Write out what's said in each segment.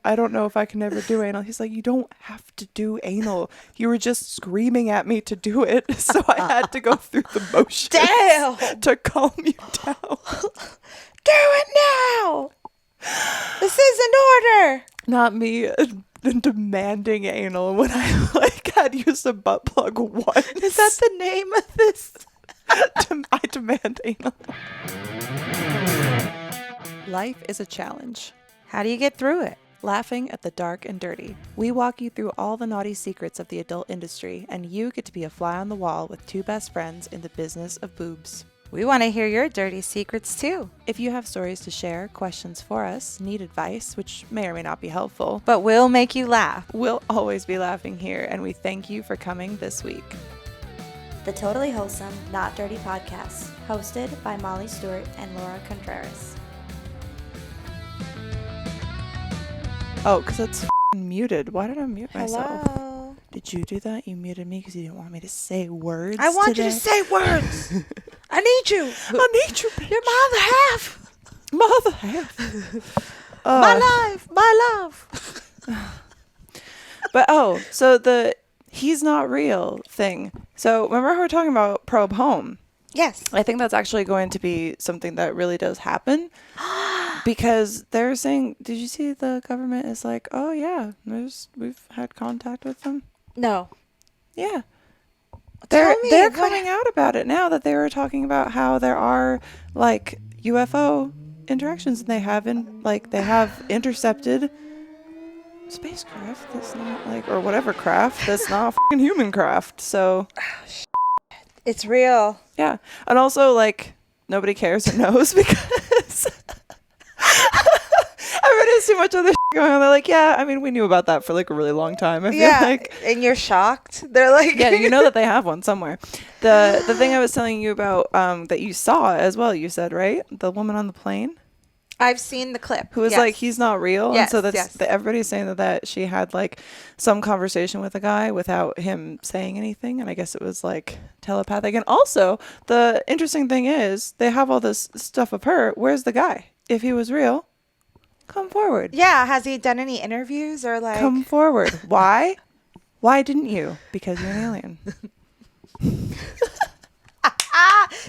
I don't know if I can ever do anal. He's like, you don't have to do anal. You were just screaming at me to do it. So I had to go through the motions to calm you down. Do it now. This is an order. Not me demanding anal when I like had used a butt plug once. Is that the name of this? I demand anal. Life is a challenge. How do you get through it? Laughing at the dark and dirty. We walk you through all the naughty secrets of the adult industry, and you get to be a fly on the wall with two best friends in the business of boobs. We want to hear your dirty secrets too. If you have stories to share, questions for us, need advice, which may or may not be helpful, but will make you laugh, we'll always be laughing here, and we thank you for coming this week. The Totally Wholesome, Not Dirty podcast, hosted by Molly Stewart and Laura Contreras. Oh, because it's muted. Why did I mute myself? Hello? Did you do that? You muted me because you didn't want me to say words I want today? you to say words. I need you. I need you, bitch. You're my other half. My other half. My life. My love. But, so the he's not real thing. So remember how we were talking about probe home? Yes. I think that's actually going to be something that really does happen. Because they're saying, did you see the government is like, oh yeah, we've had contact with them? No. Yeah. They're coming out about it now that they were talking about how there are like UFO interactions and they have intercepted spacecraft that's not like, or whatever craft that's not fucking human craft. So it's real. Yeah. And also like nobody cares or knows because everybody's too much other shit going on. They're like, yeah, I mean, we knew about that for like a really long time. I feel like. And you're shocked. They're like, yeah, you know that they have one somewhere. The thing I was telling you about that you saw as well, you said, right? The woman on the plane. I've seen the clip. Who was like, he's not real. Yes, and so everybody's saying that she had like some conversation with a guy without him saying anything. And I guess it was like telepathic. And also the interesting thing is they have all this stuff of her. Where's the guy? If he was real, come forward. Yeah. Has he done any interviews or like? Come forward. Why? Why didn't you? Because you're an alien.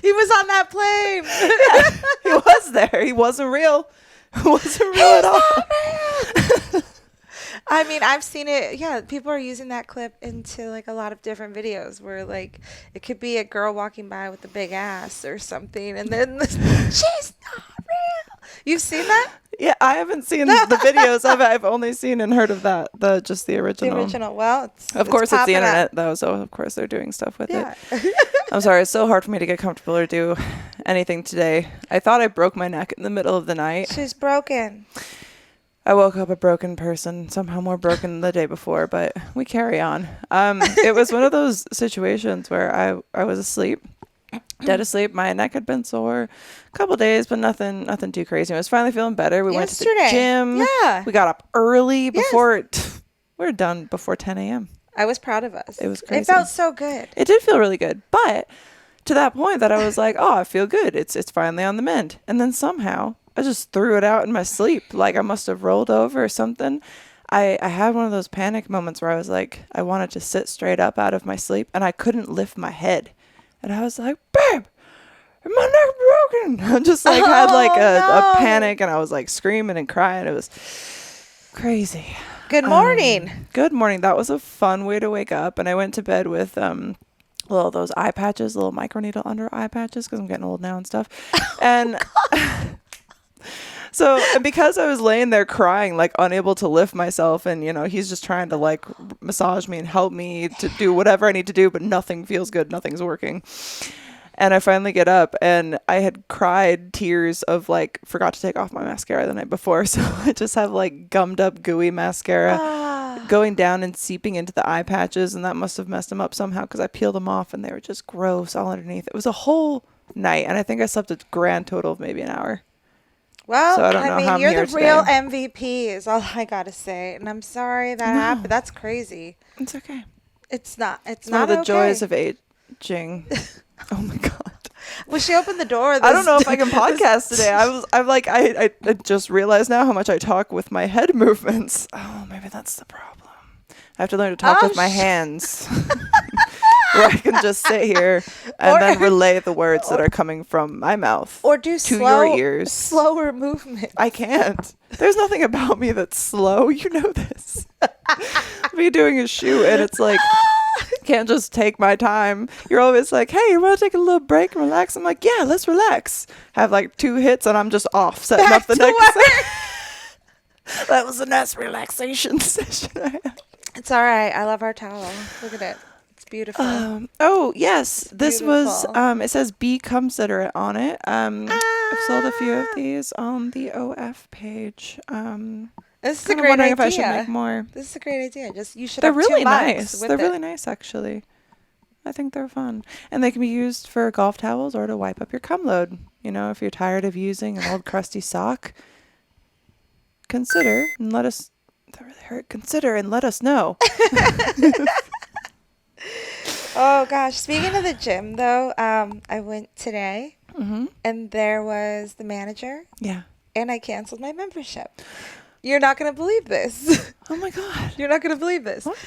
He was on that plane. Yeah, he was there. He wasn't real. He wasn't real at all. Real. I mean, I've seen it. Yeah, people are using that clip into like a lot of different videos where like it could be a girl walking by with a big ass or something, and then she's not real. You've seen that? Yeah, I haven't seen the videos of it. I've only seen and heard of that. Just the original. The original. Well, of course it's the internet though, so of course they're doing stuff with it. I'm sorry, it's so hard for me to get comfortable or do anything today. I thought I broke my neck in the middle of the night. She's broken. I woke up a broken person, somehow more broken than the day before, but we carry on. It was one of those situations where I was asleep. Dead asleep. My neck had been sore a couple days, but nothing too crazy. I was finally feeling better. We went to the gym. Yeah. We got up early before we were done before 10 a.m. I was proud of us. It was crazy. It felt so good. It did feel really good, but to that point that I was like, oh, I feel good. It's finally on the mend. And then somehow I just threw it out in my sleep. Like I must have rolled over or something. I had one of those panic moments where I was like, I wanted to sit straight up out of my sleep and I couldn't lift my head. And I was like, babe, my neck broken. I just like had like a panic and I was like screaming and crying. It was crazy. Good morning. Good morning. That was a fun way to wake up. And I went to bed with those eye patches, little microneedle under eye patches because I'm getting old now and stuff. And so because I was laying there crying, like unable to lift myself, and he's just trying to like massage me and help me to do whatever I need to do, but nothing feels good, nothing's working. And I finally get up and I had cried tears of like forgot to take off my mascara the night before, so I just have like gummed up gooey mascara going down and seeping into the eye patches, and that must have messed them up somehow because I peeled them off and they were just gross all underneath. It was a whole night, and I think I slept a grand total of maybe an hour. Well, so I mean, you're the real MVP is all I got to say. And I'm sorry that happened. That's crazy. It's okay. It's not. It's one not of the joys of aging. Oh, my God. Well, she opened the door. I don't know if I can podcast today. I just realized now how much I talk with my head movements. Oh, maybe that's the problem. I have to learn to talk with my hands. Where I can just sit here and then relay the words that are coming from my mouth or do to your ears. Slower movement. I can't. There's nothing about me that's slow. You know this. Me doing a shoot and it's like, can't just take my time. You're always like, hey, you want to take a little break and relax? I'm like, yeah, let's relax. Have like 2 hits and I'm just off setting Back up the to next. work. That was a nice relaxation session I had. It's all right. I love our towel. Look at it. It's beautiful. Oh yes, this was. Beautiful. It says "Be considerate" on it. I've sold a few of these on the OF page. This is a Kind of great wondering idea. if I should make more. This is a great idea. Just you should. They're have really 2 mugs nice. with They're it. really nice, actually. I think they're fun, and they can be used for golf towels or to wipe up your cum load. You know, if you're tired of using an old crusty sock, consider and let us. That really hurt. Consider and let us know. Oh gosh! Speaking of the gym, though, I went today, and there was the manager, Yeah. and I canceled my membership. You're not gonna believe this. Oh my God. You're not gonna believe this. What?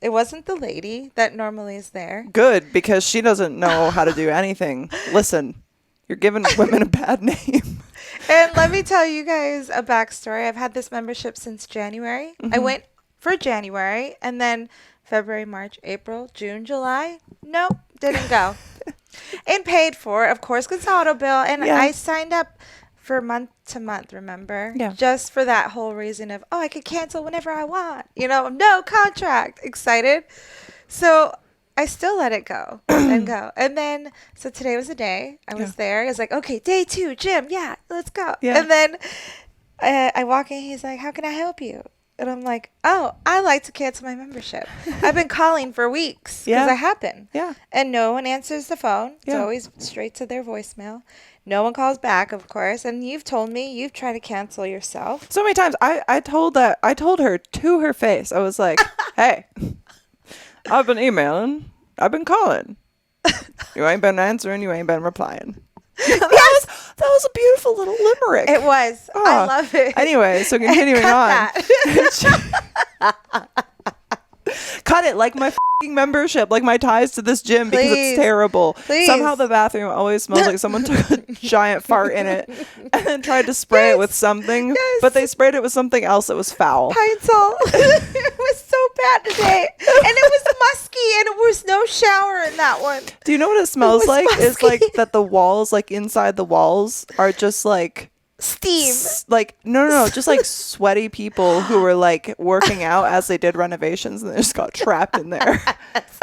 It wasn't the lady that normally is there. Good, because she doesn't know how to do anything. Listen, you're giving women a bad name. And let me tell you guys a backstory. I've had this membership since January. I went for January, and then February, March, April, June, July. Nope, didn't go. And paid for, of course, because auto bill. And Yeah. I signed up for month to month, remember? Yeah. Just for that whole reason of, I could cancel whenever I want. You know, no contract. Excited. So I still let it go and go. And then, so today was the day. I was there. I was like, okay, day 2, gym. Yeah, let's go. Yeah. And then I walk in. He's like, how can I help you? And I'm like, oh, I like to cancel my membership. I've been calling for weeks because I have been. Yeah. And no one answers the phone. It's Yeah. always straight to their voicemail. No one calls back, of course. And you've told me you've tried to cancel yourself. So many times I told her to her face. I was like, hey, I've been emailing. I've been calling. You ain't been answering. You ain't been replying. That was a beautiful little limerick. It was. I Oh. love it. Anyway, so continuing on. Cut it like my f***ing membership, like my ties to this gym because Please. it's terrible. Please. Somehow the bathroom always smells like someone took a giant fart in it and then tried to spray it with something, Yes. but they sprayed it with something else that was foul. Pine salt. It was so bad today. And it was musky and it was no shower in that one. Do you know what it smells was like? It's musky. like that the walls, like inside the walls, are just like Steam. like no, just like sweaty people who were like working out as they did renovations and they just got trapped in there.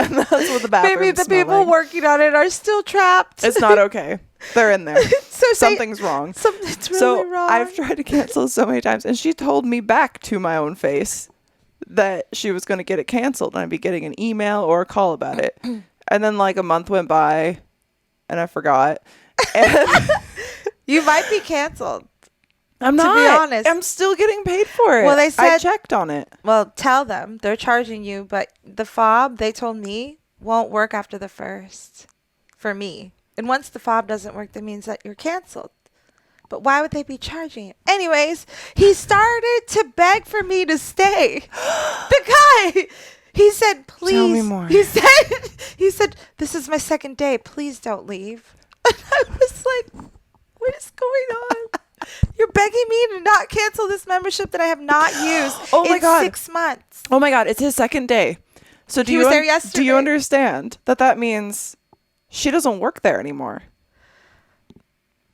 And that's what the bathroom Maybe the people working on it are still trapped. It's not okay. They're in there. So Something's wrong. Something's really So wrong. I've tried to cancel so many times, and she told me back to my own face that she was going to get it canceled, and I'd be getting an email or a call about it. And then like a month went by, and I forgot. And You might be canceled. I'm To not. be honest. I'm still getting paid for it. Well, they I said- checked on it. Well, tell them they're charging you, but the fob, they told me, won't work after the 1st for me. And once the fob doesn't work, that means that you're canceled. But why would they be charging you? Anyways, he started to beg for me to stay. The guy, he said, please. Tell me more. He said, this is my 2nd day. Please don't leave. And I was like, what is going on? You're begging me to not cancel this membership that I have not used Oh my in God. 6 months. Oh my God, it's his 2nd day. So He was there yesterday. do you understand that means she doesn't work there anymore?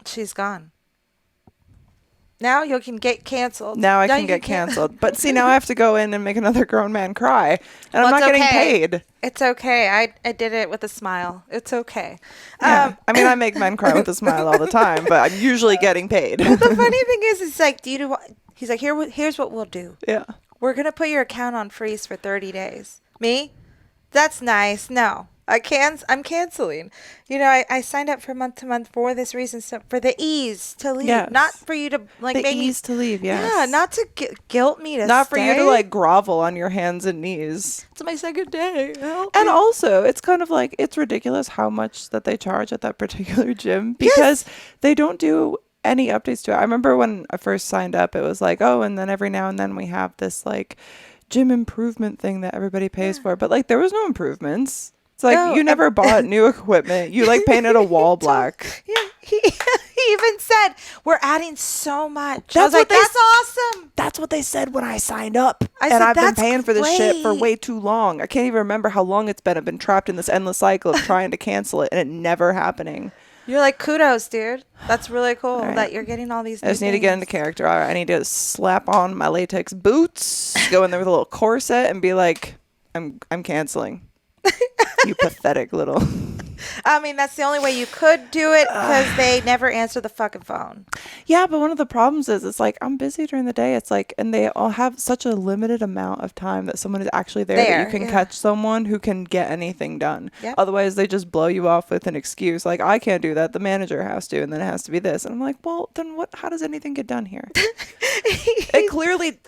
She's gone. Now you can get canceled. Now I can you get canceled. But see, now I have to go in and make another grown man cry. And Well, I'm not it's getting okay. paid. It's okay. I did it with a smile. It's okay. Yeah. I mean, I make men cry with a smile all the time, but I'm usually getting paid. The funny thing is, it's like, he's like, here's what we'll do. Yeah. We're going to put your account on freeze for 30 days. Me? That's nice. No. I'm canceling. You know, I signed up for month to month for this reason, so for the ease to leave, Yes. not for you to like The make me. ease to leave, yes. Yeah, not to guilt me to Not for you to stay. like grovel on your hands and knees. It's my second day. Help And me. also, it's kind of like it's ridiculous how much that they charge at that particular gym because they don't do any updates to it. I remember when I first signed up, it was like, oh, and then every now and then we have this like gym improvement thing that everybody pays for, but like there was no improvements. It's like No, you never bought new equipment. You like painted a wall black. Yeah, he even said we're adding so much. I That's was like, what they that's awesome. That's what they said when I signed up. I And said, I've been "That's paying for this shit for great." way too long. I can't even remember how long it's been. I've been trapped in this endless cycle of trying to cancel it and it never happening. You're like, kudos, dude. That's really cool All right. that you're getting all these. I just need to get into character. All right, I need to slap on my latex boots, go in there with a little corset, and be like, "I'm canceling." You pathetic little. I mean, that's the only way you could do it because they never answer the fucking phone. Yeah, but one of the problems is it's like I'm busy during the day. It's like, and they all have such a limited amount of time that someone is actually there that you can catch someone who can get anything done. Yep. Otherwise, they just blow you off with an excuse like, I can't do that. The manager has to, and then it has to be this. And I'm like, well, then what? How does anything get done here? It clearly.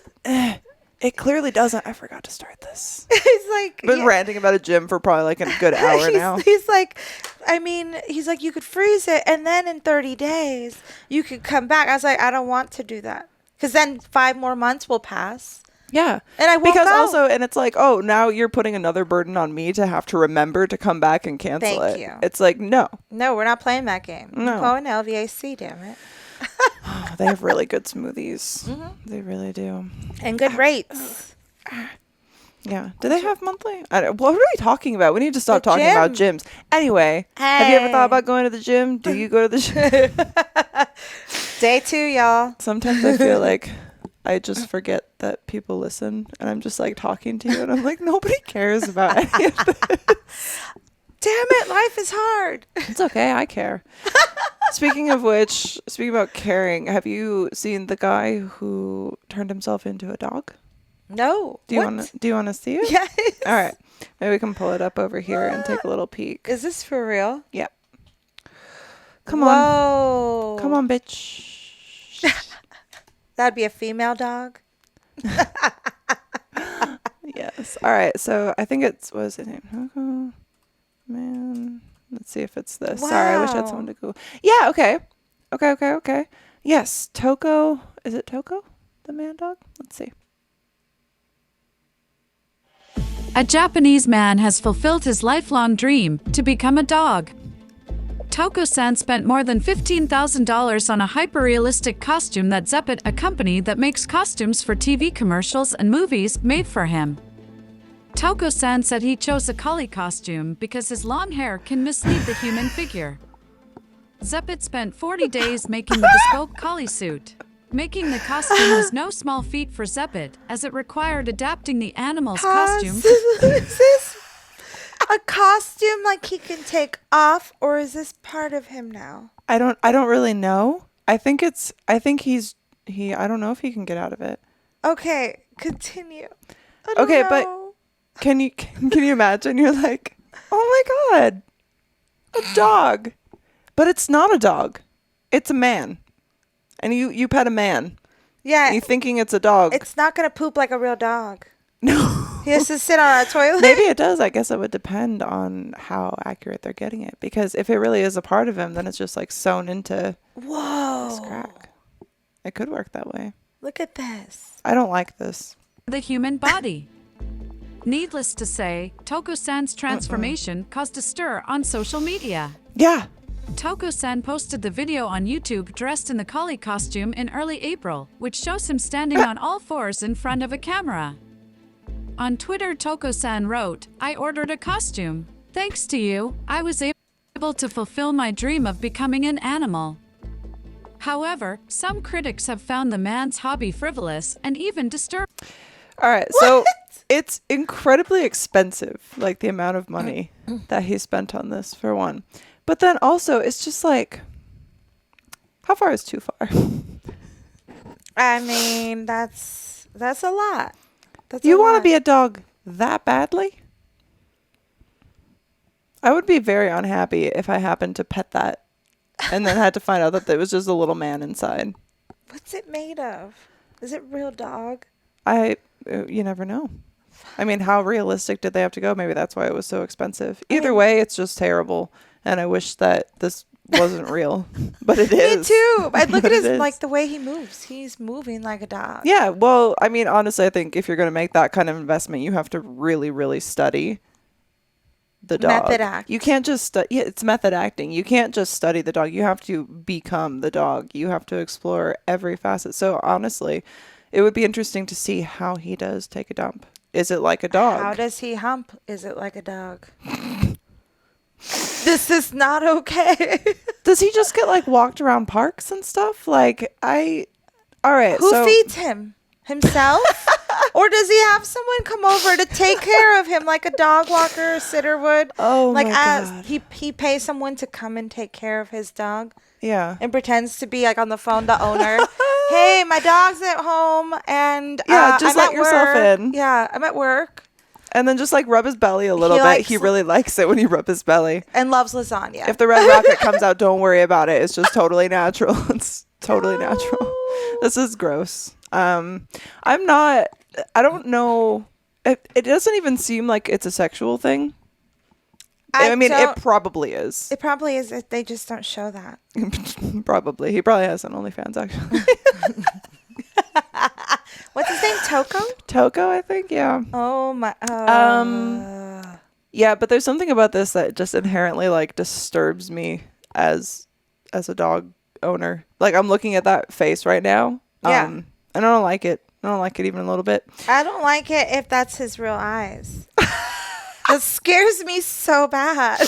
It clearly doesn't. I forgot to start this. He's like, Been ranting about a gym for probably like a good hour now. He's like, I mean, he's like, you could freeze it, and then in 30 days you could come back. I was like, I don't want to do that because then 5 more months will pass. Yeah. And I won't because go. also, and it's like, oh, now you're putting another burden on me to have to remember to come back and cancel Thank it. you. It's like, no. No, we're not playing that game. No. I'm going to LVAC, damn it. Oh, they have really good smoothies. They really do. And good rates. Yeah. Do they have monthly? What are we talking about? We need to stop talking about gym. gyms. Anyway, have you ever Hey. thought about going to the gym? Do you go to the gym? Day 2, y'all. Sometimes I feel like I just forget that people listen and I'm just like talking to you and I'm like, nobody cares about any of this. Damn it, life is hard. It's okay. I care. Speaking of which, speaking about caring, have you seen the guy who turned himself into a dog? No. Do you want to see it? Yes. All right. Maybe we can pull it up over here and take a little peek. Is this for real? Yep. Come on. Whoa. Come on, bitch. That'd be a female dog. Yes. All right. So I think what was his name? Man. Let's see if it's this. Sorry, I wish I had Wow. someone to go. Yeah. Okay. Okay. Yes. Toko. Is it Toko? The man dog? Let's see. A Japanese man has fulfilled his lifelong dream to become a dog. Toko-san spent more than $15,000 on a hyper-realistic costume that Zeppet, a company that makes costumes for TV commercials and movies, made for him. Toko-san said he chose a collie costume because his long hair can mislead the human figure. Zeppet spent 40 days making the bespoke collie suit. Making the costume was no small feat for Zeppet, as it required adapting the animal's costume. Is this a costume like he can take off, or is this part of him now? I don't really know. I think I don't know if he can get out of it. Okay, continue. I don't Okay, know. but can you imagine? You're like, oh my God, a dog. But it's not a dog. It's a man. And you pet a man. Yeah, You thinking it's a dog. it's not gonna poop like a real dog. No. He has to sit on a toilet. Maybe it does. I guess it would depend on how accurate they're getting it. Because if it really is a part of him, then it's just like sewn into this Whoa! crack. It could work that way. Look at this. I don't like this. The human body. Needless to say, Toko-san's transformation caused a stir on social media. Yeah. Toko-san posted the video on YouTube dressed in the collie costume in early April, which shows him standing on all fours in front of a camera. On Twitter, Toko-san wrote, "I ordered a costume. Thanks to you, I was able to fulfill my dream of becoming an animal." However, some critics have found the man's hobby frivolous and even disturbing. All right. So it's incredibly expensive, like the amount of money that he spent on this, for one. But then also, it's just like, how far is too far? I mean, that's a lot. You want to be a dog that badly? I would be very unhappy if I happened to pet that and then had to find out that there was just a little man inside. What's it made of? Is it real dog? You never know. I mean, how realistic did they have to go? Maybe that's why it was so expensive. Either way, it's just terrible. And I wish that this wasn't real, but it is. Me too. I look at his, is. like the way he moves. He's moving like a dog. Yeah. Well, I mean, honestly, I think if you're going to make that kind of investment, you have to really, really study the dog. Method act. You can't just yeah, it's method acting. You can't just study the dog. You have to become the dog. You have to explore every facet. So honestly, it would be interesting to see how he does take a dump. Is it like a dog? How does he hump? Is it like a dog? This is not okay. Does he just get like walked around parks and stuff? Like all right. Who so, feeds him? Himself? Or does he have someone come over to take care of him like a dog walker or sitter would? Oh like my as God. he pays someone to come and take care of his dog Yeah. and pretends to be like on the phone the owner. Hey, my dog's at home and Yeah, just I'm let at yourself work. in. Yeah, I'm at work And then just like rub his belly a little bit. likes- He really likes it when you rub his belly. and loves lasagna. If the red rocket comes out, don't worry about it. It's just totally natural. It's totally natural. This is gross. I don't know. It doesn't even seem like it's a sexual thing. I mean, it probably is. It probably is. They just don't show that. Probably. He probably has an OnlyFans, actually. What's his name? Toko? Toko, I think. Yeah. Oh my. Yeah, but there's something about this that just inherently like disturbs me as a dog owner. Like I'm looking at that face right now. Yeah. And I don't like it. I don't like it even a little bit. I don't like it if that's his real eyes. That scares me so bad.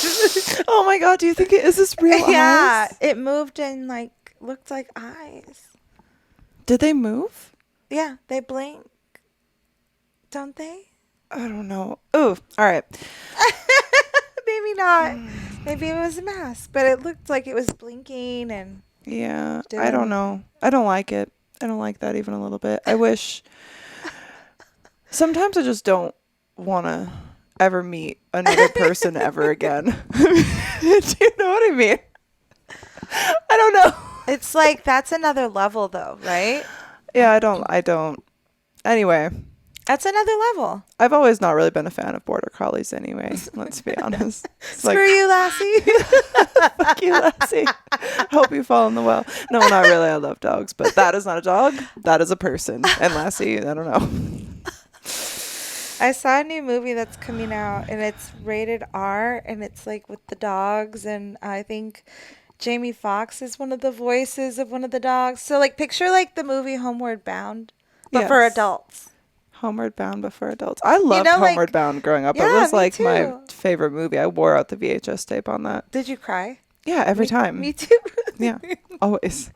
Oh my God, do you think it is this real Yeah, eyes? it moved and like looked like eyes. Did they move? Yeah, they blink. Don't they? I don't know. Oh, all right. Maybe not. Maybe it was a mask, but it looked like it was blinking and Yeah, I Doing- don't know. I don't like it. I don't like that even a little bit. I wish. Sometimes I just don't want to ever meet another person ever again. Do you know what I mean? I don't know. it's like that's another level though, right? Yeah, I don't. Anyway, That's another level. I've always not really been a fan of border collies anyway. Let's be honest. It's Screw you, Lassie. Fuck you, Lassie. Hope you fall in the well. No, not really. I love dogs, but that is not a dog. That is a person. And Lassie, I don't know. I saw a new movie that's coming out and it's rated R and it's like with the dogs and I think Jamie Foxx is one of the voices of one of the dogs. So like picture like the movie Homeward Bound, but for Yes. adults. Homeward Bound before adults. I loved know, like- Homeward Bound growing up. Yeah, it was me like my too. favorite movie. I wore out the VHS tape on that. Did you cry? Yeah, every time. Me too. Yeah, always.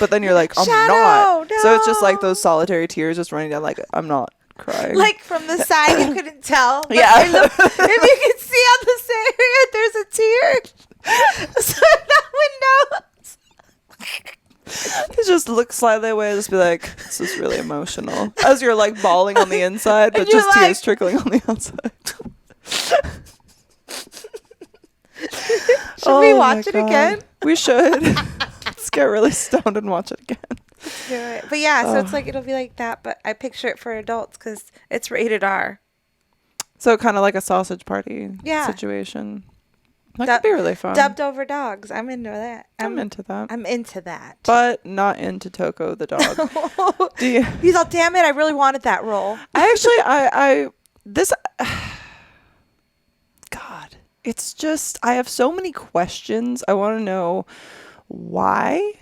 But then you're like, I'm Shadow, not. So it's just like no. those solitary tears just running down. Like I'm not crying. Like from the side you couldn't tell. But Yeah. if you could see on the area there's a tear. So no one knows. You just look slightly away, just be like, this is really emotional. As you're like bawling on the inside, but And you're just like- tears trickling on the outside. Should we watch it again? We should. Let's get really stoned and watch it again. Do it. But yeah, so it's like it'll be like that, but I picture it for adults because it's rated R. So kind of like a sausage party Yeah. situation. That Dub- could be really fun. Dubbed over dogs. I'm into that. I'm into that. I'm into that. But not into Toko the dog. Do you? He's all, damn it, I really wanted that role. God, it's just, I have so many questions. I want to know why.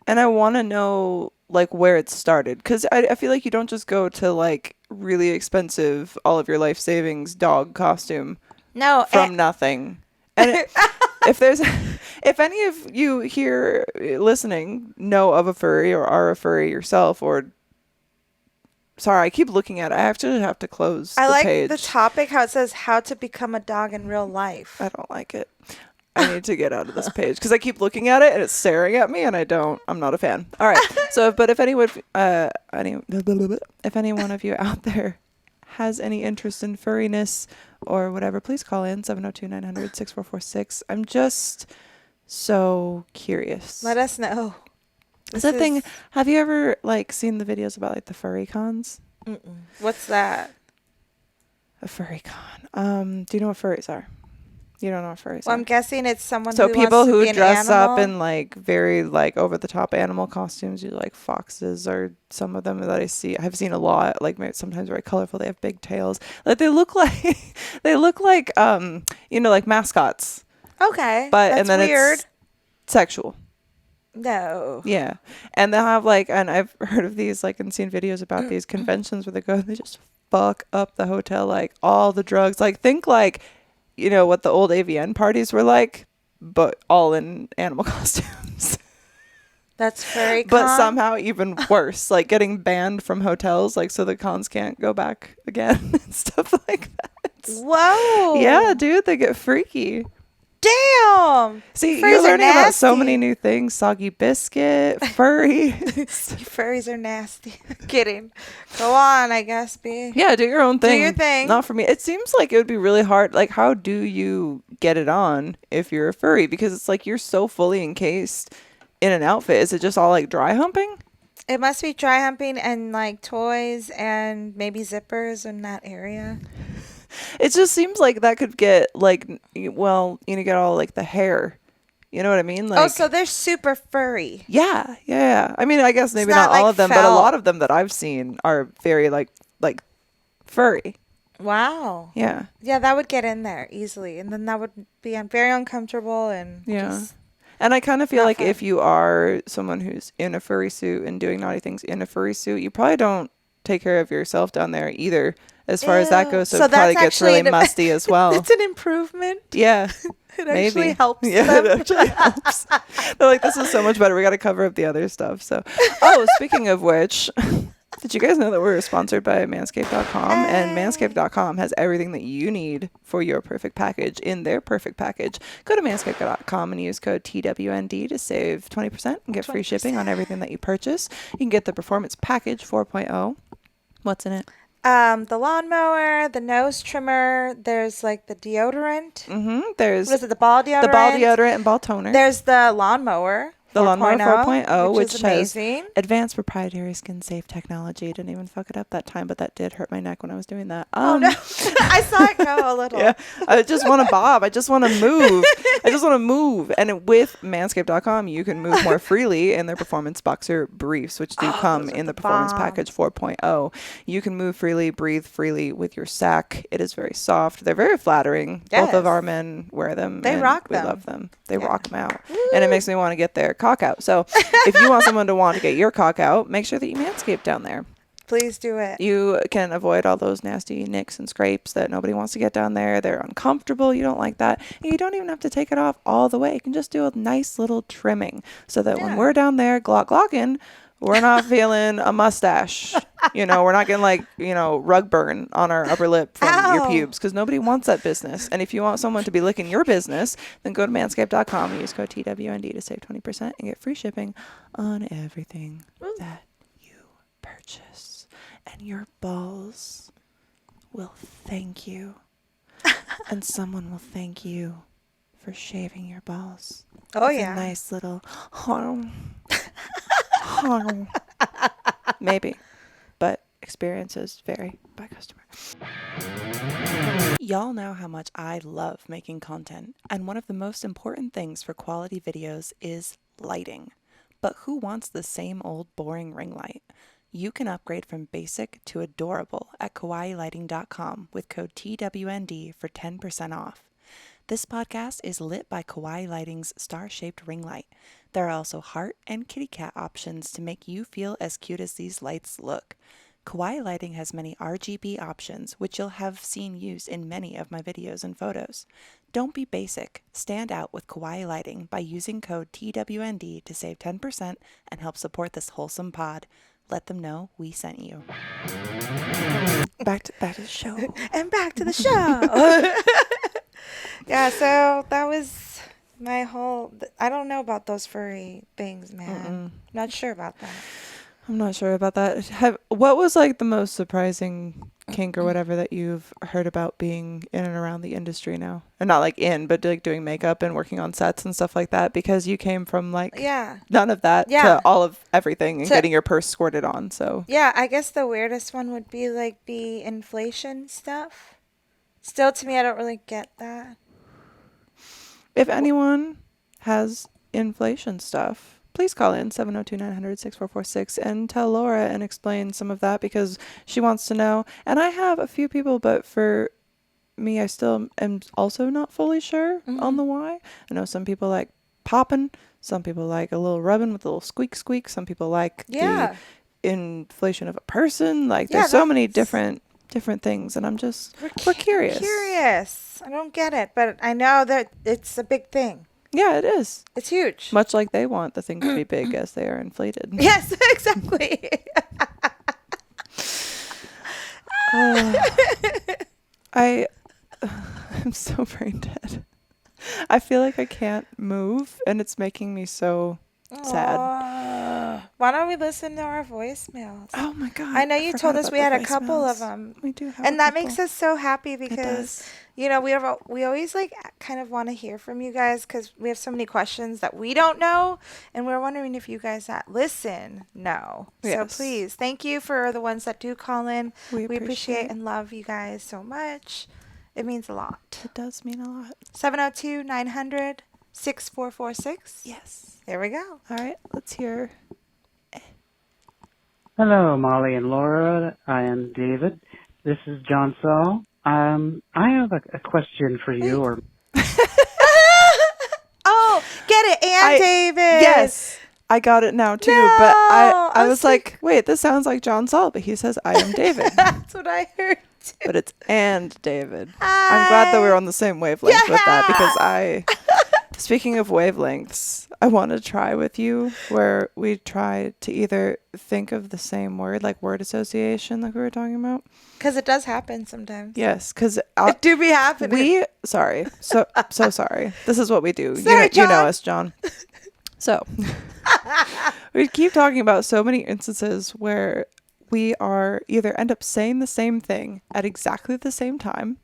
And I want to know, like, where it started. Because I feel like you don't just go to, like, really expensive, all of your life savings dog costume No, from nothing. And if any of you here listening know of a furry or are a furry yourself, or sorry, I keep looking at it. I actually have to close I the like page. the topic, how it says how to become a dog in real life. I don't like it. I need to get out of this page because I keep looking at it and it's staring at me and I'm not a fan. All right. So, but if anyone, if any one of you out there has any interest in furriness or whatever, please call in 702-900-6446. I'm just so curious. Let us know. Is that thing? Have you ever like seen the videos about like the furry cons? What's that? A furry con. Do you know what furries are? You don't know what furries Well, are. I'm guessing it's someone So who people wants to who be an dress up animal. in like very like over the top animal costumes, you like foxes, or some of them that I've seen a lot. Like sometimes very colorful. They have big tails. Like they look like like mascots. Okay, But that's and then weird. it's sexual. No. Yeah. And they'll have like, and I've heard of these like and seen videos about these conventions where they go and they just fuck up the hotel, like all the drugs. Like think like, what the old AVN parties were like, but all in animal costumes. That's furry con. But somehow even worse, like getting banned from hotels, like so the cons can't go back again and stuff like that. Whoa. Yeah, dude, they get freaky. Damn. See, Furries you're are learning about so nasty. many new things. Soggy biscuit, furry. Furries are nasty. Kidding. Go on, I guess, B. Yeah, do your own thing. Do your thing. Not for me. It seems like it would be really hard. Like, how do you get it on if you're a furry? Because it's like you're so fully encased in an outfit. Is it just all like dry humping? It must be dry humping and like toys and maybe zippers in that area. It just seems like that could get like, well, get all like the hair. You know what I mean? Like, So they're super furry. yeah. I mean, I guess maybe not not all like of them, but a felt. lot of them that I've seen are very like furry. Wow. Yeah. Yeah, that would get in there easily. And then that would be very uncomfortable and just And I kind of feel not like fun. if you are someone who's in a furry suit and doing naughty things in a furry suit, you probably don't take care of yourself down there either, as far as that Ew. goes. So, So it probably that's gets really actually musty as well. It's an improvement. Yeah. It Maybe. actually helps Yeah, them. it actually helps. They're like, this is so much better. We got to cover up the other stuff. So, speaking of which, did you guys know that we're sponsored by Manscaped.com? And Manscaped.com has everything that you need for your perfect package in their perfect package. Go to Manscaped.com and use code TWND to save 20% and get free shipping on everything that you purchase. You can get the Performance Package 4.0. What's in it? The lawnmower, the nose trimmer. There's like the deodorant. There's What is it? The ball deodorant. the ball deodorant and ball toner. There's the lawnmower. The Lawnmower 4.0, which which is has amazing. advanced proprietary skin safe technology. Didn't even fuck it up that time, but that did hurt my neck when I was doing that. Oh no, I saw it go a little. Yeah, I just want to bob. I just want to move. And with Manscaped.com, you can move more freely in their Performance Boxer briefs, which do come in the Performance Package 4.0. You can move freely, breathe freely with your sack. It is very soft. They're very flattering. Yes. Both of our men wear them. They and rock we them. love them. They rock them out. And it makes me want to get their cock out. So if you want someone to want to get your cock out, make sure that you manscape down there. Please do it. You can avoid all those nasty nicks and scrapes that nobody wants to get down there. They're uncomfortable. You don't like that. And you don't even have to take it off all the way. You can just do a nice little trimming so that when we're down there glocking, we're not feeling a mustache. We're not getting like, rug burn on our upper lip from your pubes, because nobody wants that business. And if you want someone to be licking your business, then go to manscaped.com and use code TWND to save 20% and get free shipping on everything that you purchase. And your balls will thank you. And someone will thank you for shaving your balls. Oh, with yeah. a nice little maybe, but experiences vary by customer. Y'all know how much I love making content, and one of the most important things for quality videos is lighting. But who wants the same old boring ring light? You can upgrade from basic to adorable at kawaiilighting.com with code TWND for 10% off. This podcast is lit by Kawaii Lighting's star-shaped ring light. There are also heart and kitty cat options to make you feel as cute as these lights look. Kawaii Lighting has many RGB options, which you'll have seen used in many of my videos and photos. Don't be basic. Stand out with Kawaii Lighting by using code TWND to save 10% and help support this wholesome pod. Let them know we sent you. Back to the show. And back to the show. Yeah, so that was my whole... I don't know about those furry things, man. Not sure about that. I'm not sure about that. What was like the most surprising kink or whatever that you've heard about being in and around the industry now? And not like in, but like doing makeup and working on sets and stuff like that, because you came from like Yeah. none of that Yeah. to all of everything and To- getting your purse squirted on. So Yeah, I guess the weirdest one would be like the inflation stuff. Still, to me, I don't really get that. if anyone has inflation stuff, please call in 702-900-6446 and tell Laura and explain some of that, because she wants to know. And I have a few people, but for me, I still am also not fully sure on the why. I know some people like popping, some people like a little rubbing with a little squeak squeak, some people like Yeah. the inflation of a person. Like Yeah, there's so many that's- different things, and I'm just we're curious. Curious. I don't get it, but I know that it's a big thing. Yeah, it is. It's huge. Much like they want the thing to be big as they are inflated. Yes, exactly. I'm so brain dead. I feel like I can't move, and it's making me so sad. Why don't we listen to our voicemails? Oh my god! I know you told us forgot we about had the a couple of voicemails. them. We do have, And a that couple. makes us so happy It because, does. you know, we always like kind of want to hear from you guys because we have so many questions that we don't know, and we're wondering if you guys that listen know. So Yes. please, thank you for the ones that do call in. We We appreciate appreciate and love you guys so much. It means a lot. It does mean a lot. 702-900-6446. Yes. There we go. All right. Let's hear. Hello, Molly and Laura. I am David. This is John Saul. I have a question for you. Or Oh, get it, and David. Yes. I got it now too, No, but I I was was like, wait, this sounds like John Saul, but he says I am David. That's what I heard too. But it's and David. I'm glad that we're on the same wavelength with that, because speaking of wavelengths, I want to try with you where we try to either think of the same word, like word association, like we were talking about. Because it does happen sometimes. Yes, because It do be happening. sorry, so sorry. This is what we do. Sorry, You know John. us, John. So we keep talking about so many instances where we are either end up saying the same thing at exactly the same time,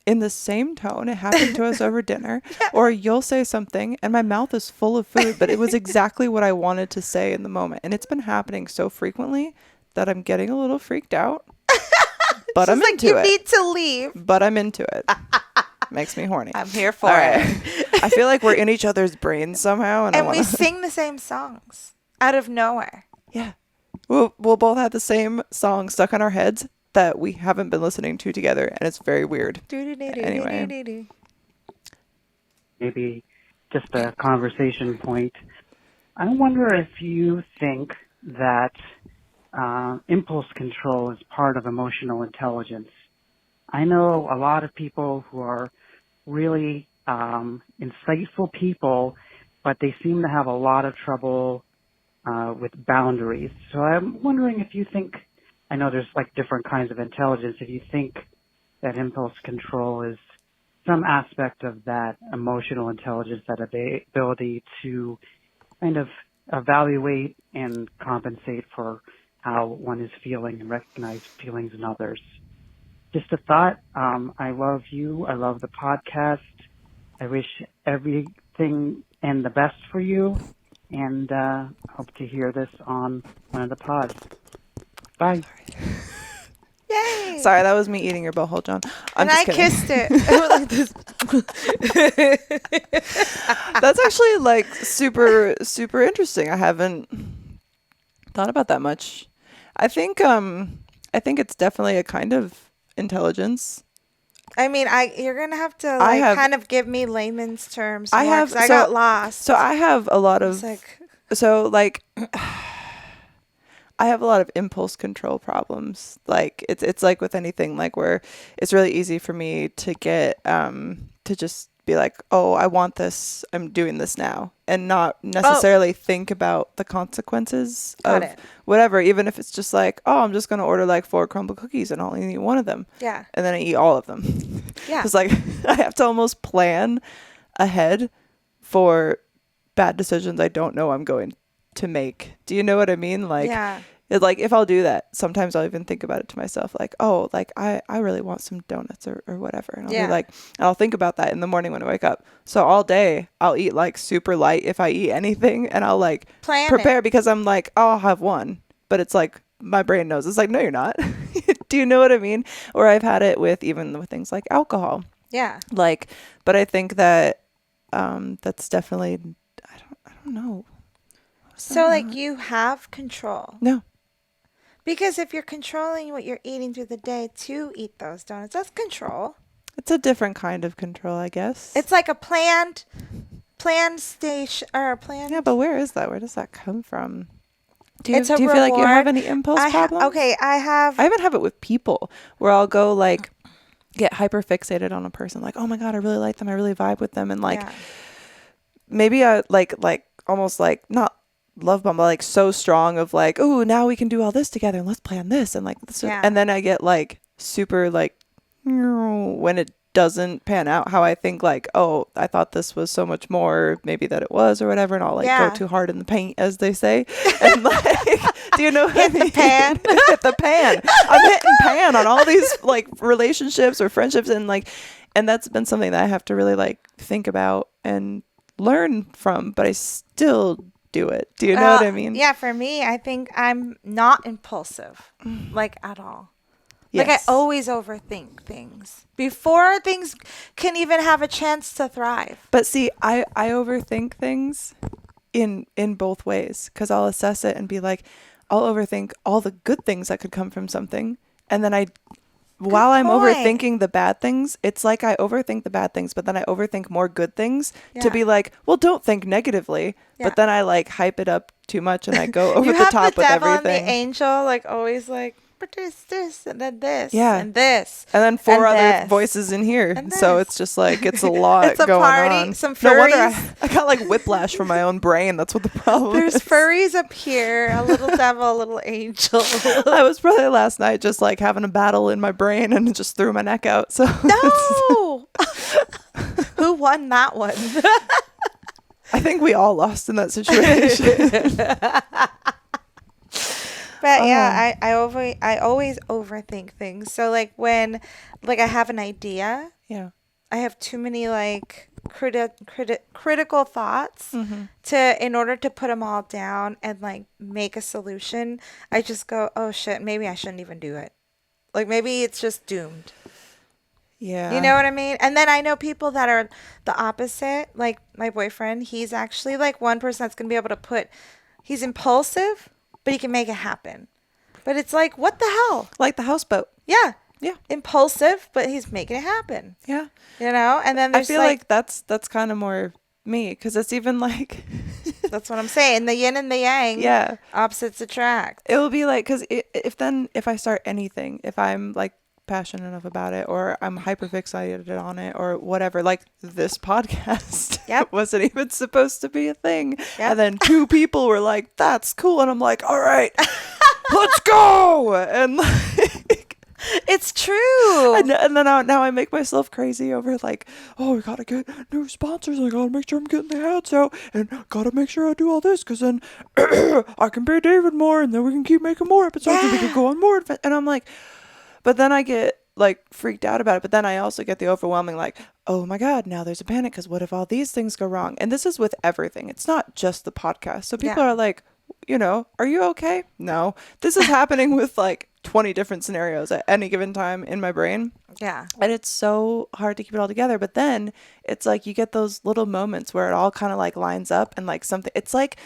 in the same tone. It happened to us over dinner. Or you'll say something and my mouth is full of food, but it was exactly what I wanted to say in the moment. And it's been happening so frequently that I'm getting a little freaked out. But I'm She's like, into you it. need to leave. But I'm into it. Makes me horny. I'm here for All it. right. I feel like we're in each other's brains somehow, and I And want we to. sing the same songs out of nowhere. Yeah, we'll both have the same song stuck in our heads that we haven't been listening to together, and it's very weird. Anyway. maybe just a conversation point. I wonder if you think that impulse control is part of emotional intelligence. I know a lot of people who are really insightful people, but they seem to have a lot of trouble with boundaries. So I'm wondering if you think, I know there's like different kinds of intelligence, if you think that impulse control is some aspect of that emotional intelligence, that ability to kind of evaluate and compensate for how one is feeling and recognize feelings in others. Just a thought. I love you. I love the podcast. I wish everything and the best for you, and hope to hear this on one of the pods. Bye. Yay. Sorry, that was me eating your butthole, John. I'm And just I kidding. kissed it. I went like this. That's actually like super super interesting. I haven't thought about that much. I think it's definitely a kind of intelligence. I mean, you're gonna have to kind of give me layman's terms. I more, have 'cause I got lost. So I have a lot It's of like, I have a lot of impulse control problems. Like it's like with anything, like where it's really easy for me to get to just be like, oh, I want this, I'm doing this now, and not necessarily think about the consequences Got of it. whatever, even if it's just like, oh, I'm just gonna order like 4 crumble cookies and I'll only eat one of them. yeah. And then I eat all of them. Yeah. It's like I have to almost plan ahead for bad decisions I don't know I'm going to make. Do you know what I mean? Like Yeah. It's like if I'll do that, sometimes I'll even think about it to myself, like, oh, like I really want some donuts or whatever. And I'll be like, and I'll think about that in the morning when I wake up. So all day I'll eat like super light if I eat anything, and I'll like prepare because I'm like, oh, I'll have one. But it's like my brain knows. It's like, no, you're not. Do you know what I mean? Or I've had it with even with things like alcohol. Yeah. Like, but I think that that's definitely, I don't know. So like you have control. No. Because if you're controlling what you're eating through the day to eat those donuts, that's control. It's a different kind of control, I guess. It's like a planned station or a planned. Yeah, but where is that? Where does that come from? Do you It's a feel like you have reward. any impulse problems? Okay, I even have it with people where I'll go like get hyper fixated on a person, like, oh my God, I really like them, I really vibe with them, and like maybe I like almost like not love bomb, but like so strong of like, oh, now we can do all this together and let's plan this and like this. And then I get like super like when it doesn't pan out how I think, like, oh, I thought this was so much more maybe that it was or whatever, and I'll like go too hard in the paint, as they say, and like do you know what I mean? The pan. Hit the pan. I'm hitting pan on all these like relationships or friendships, and like, and that's been something that I have to really like think about and learn from, but I still do it. Do you know what I mean? Yeah, for me, I think I'm not impulsive, like at all. Yes. Like I always overthink things before things can even have a chance to thrive. But see, I overthink things in both ways, because I'll assess it and be like, I'll overthink all the good things that could come from something, and then while I'm overthinking the bad things, it's like I overthink the bad things, but then I overthink more good things to be like, well, don't think negatively. Yeah. But then I like hype it up too much and I go over the top with everything. You have the devil and the angel, like always like, but this, and then this, and this. And then four other voices in here. So it's just like, it's a lot it's a going party, on. Some furries. No wonder I got like whiplash from my own brain. That's what the problem is. There's furries up here, a little devil, a little angel. I was probably last night just like having a battle in my brain and it just threw my neck out. So no! Who won that one? I think we all lost in that situation. But yeah, I always overthink things. So like when like I have an idea, I have too many like critical thoughts in order to put them all down and like make a solution. I just go, oh shit, maybe I shouldn't even do it. Like maybe it's just doomed. Yeah. You know what I mean? And then I know people that are the opposite. Like my boyfriend, he's actually like one person that's going to be able to he's impulsive, but he can make it happen. But it's like, what the hell? Like the houseboat. Yeah. Yeah. Impulsive, but he's making it happen. Yeah. You know? And then there's I feel like that's kind of more me, because it's even like... That's what I'm saying. The yin and the yang. Yeah. Opposites attract. It will be like, because if I start anything, if I'm like passionate enough about it, or I'm hyper fixated on it, or whatever, like this podcast wasn't even supposed to be a thing, and then two people were like, that's cool, and I'm like, all right, let's go, and like it's true. And then now I make myself crazy over like, oh, we gotta get new sponsors, I gotta make sure I'm getting the ads out, and gotta make sure I do all this, because then I can pay David more, and then we can keep making more episodes, and we can go on more, and I'm like, but then I get like freaked out about it. But then I also get the overwhelming like, oh my God, now there's a panic, because what if all these things go wrong? And this is with everything. It's not just the podcast. So people are like, you know, are you okay? No. This is happening with like 20 different scenarios at any given time in my brain. Yeah. And it's so hard to keep it all together. But then it's like you get those little moments where it all kind of like lines up, and like something, it's like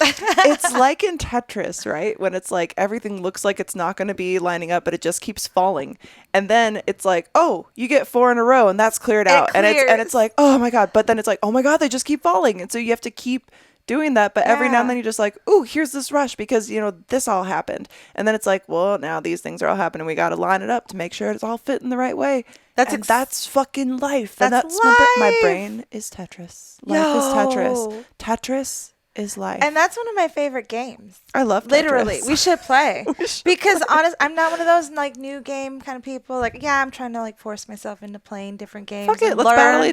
in Tetris, right? When it's like everything looks like it's not going to be lining up, but it just keeps falling. And then it's like, oh, you get 4 in a row and that's cleared out. And it's like, oh my God. But then it's like, oh my God, they just keep falling. And so you have to keep doing that, but every now and then you're just like, ooh, here's this rush because, you know, this all happened. And then it's like, well, now these things are all happening. We got to line it up to make sure it's all fit in the right way. That's fucking life. That's life. My brain is Tetris. Life is Tetris. Tetris is life. And that's one of my favorite games. I love Tetris. Literally. We should play. Because I'm not one of those like new game kind of people. Like, yeah, I'm trying to like force myself into playing different games. Fuck it. Let's battle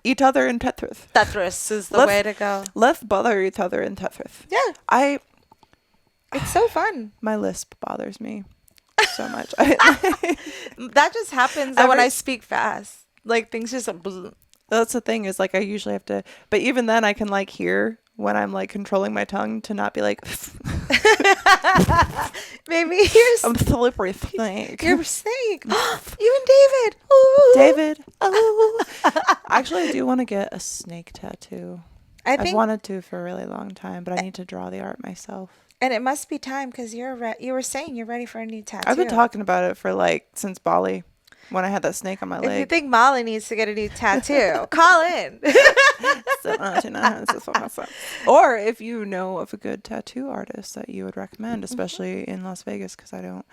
each other in Tetris. Tetris is the way to go. Let's bother each other in Tetris. Yeah. It's so fun. My lisp bothers me so much. That just happens when Every- I speak fast. Like things just That's the thing is like I usually have to, but even then I can like hear when I'm like controlling my tongue to not be like, maybe you're I'm slippery snake. you're a snake. You and David. Ooh. David. Oh. Actually, I do want to get a snake tattoo. I I've think, wanted to for a really long time, but I need to draw the art myself. and it must be time because you were saying you're ready for a new tattoo. I've been talking about it for like since Bali, when I had that snake on my If you leg. think Molly needs to get a new tattoo, call in. Or if you know of a good tattoo artist that you would recommend, especially in Las Vegas, because I don't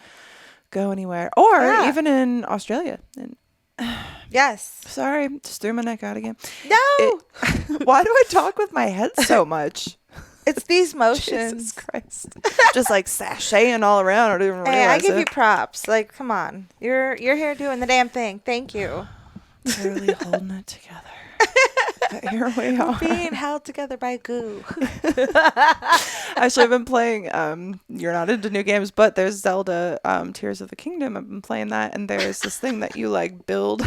go anywhere, or even in Australia. And Yes. sorry, just threw my neck out again. No. Why do I talk with my head so much? It's these Jesus motions. Christ. Just like sashaying all around. I don't even realize Hey, I give it. you props. Like, come on. You're here doing the damn thing. Thank you. Barely holding it together. But here we are. Being held together by goo. Actually, I've been playing, you're not into new games, but there's Zelda Tears of the Kingdom. I've been playing that, and there's this thing that you like build.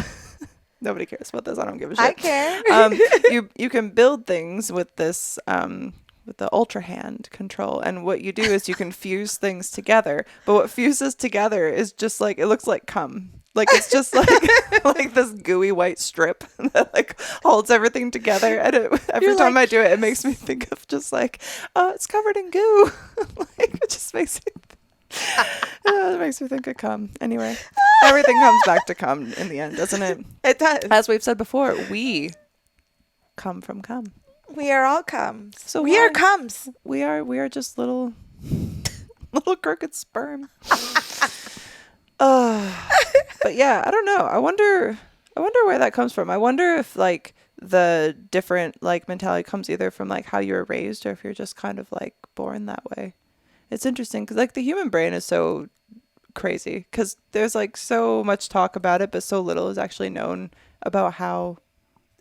Nobody cares about this. I don't give a shit. I care. You can build things with this with the Ultra Hand control, and what you do is you can fuse things together. But what fuses together is just like, it looks like cum. Like it's just like like this gooey white strip that like holds everything together. And every time I do it, it makes me think of just like, oh, it's covered in goo. Like it just makes me. It makes me think of cum. Anyway, everything comes back to cum in the end, doesn't it? It does. As we've said before, we come from cum. We are all cums. So we are why- cums. We are just little crooked sperm. But yeah, I don't know. I wonder where that comes from. I wonder if like the different like mentality comes either from like how you were raised or if you're just kind of like born that way. It's interesting because like the human brain is so crazy because there's like so much talk about it, but so little is actually known about how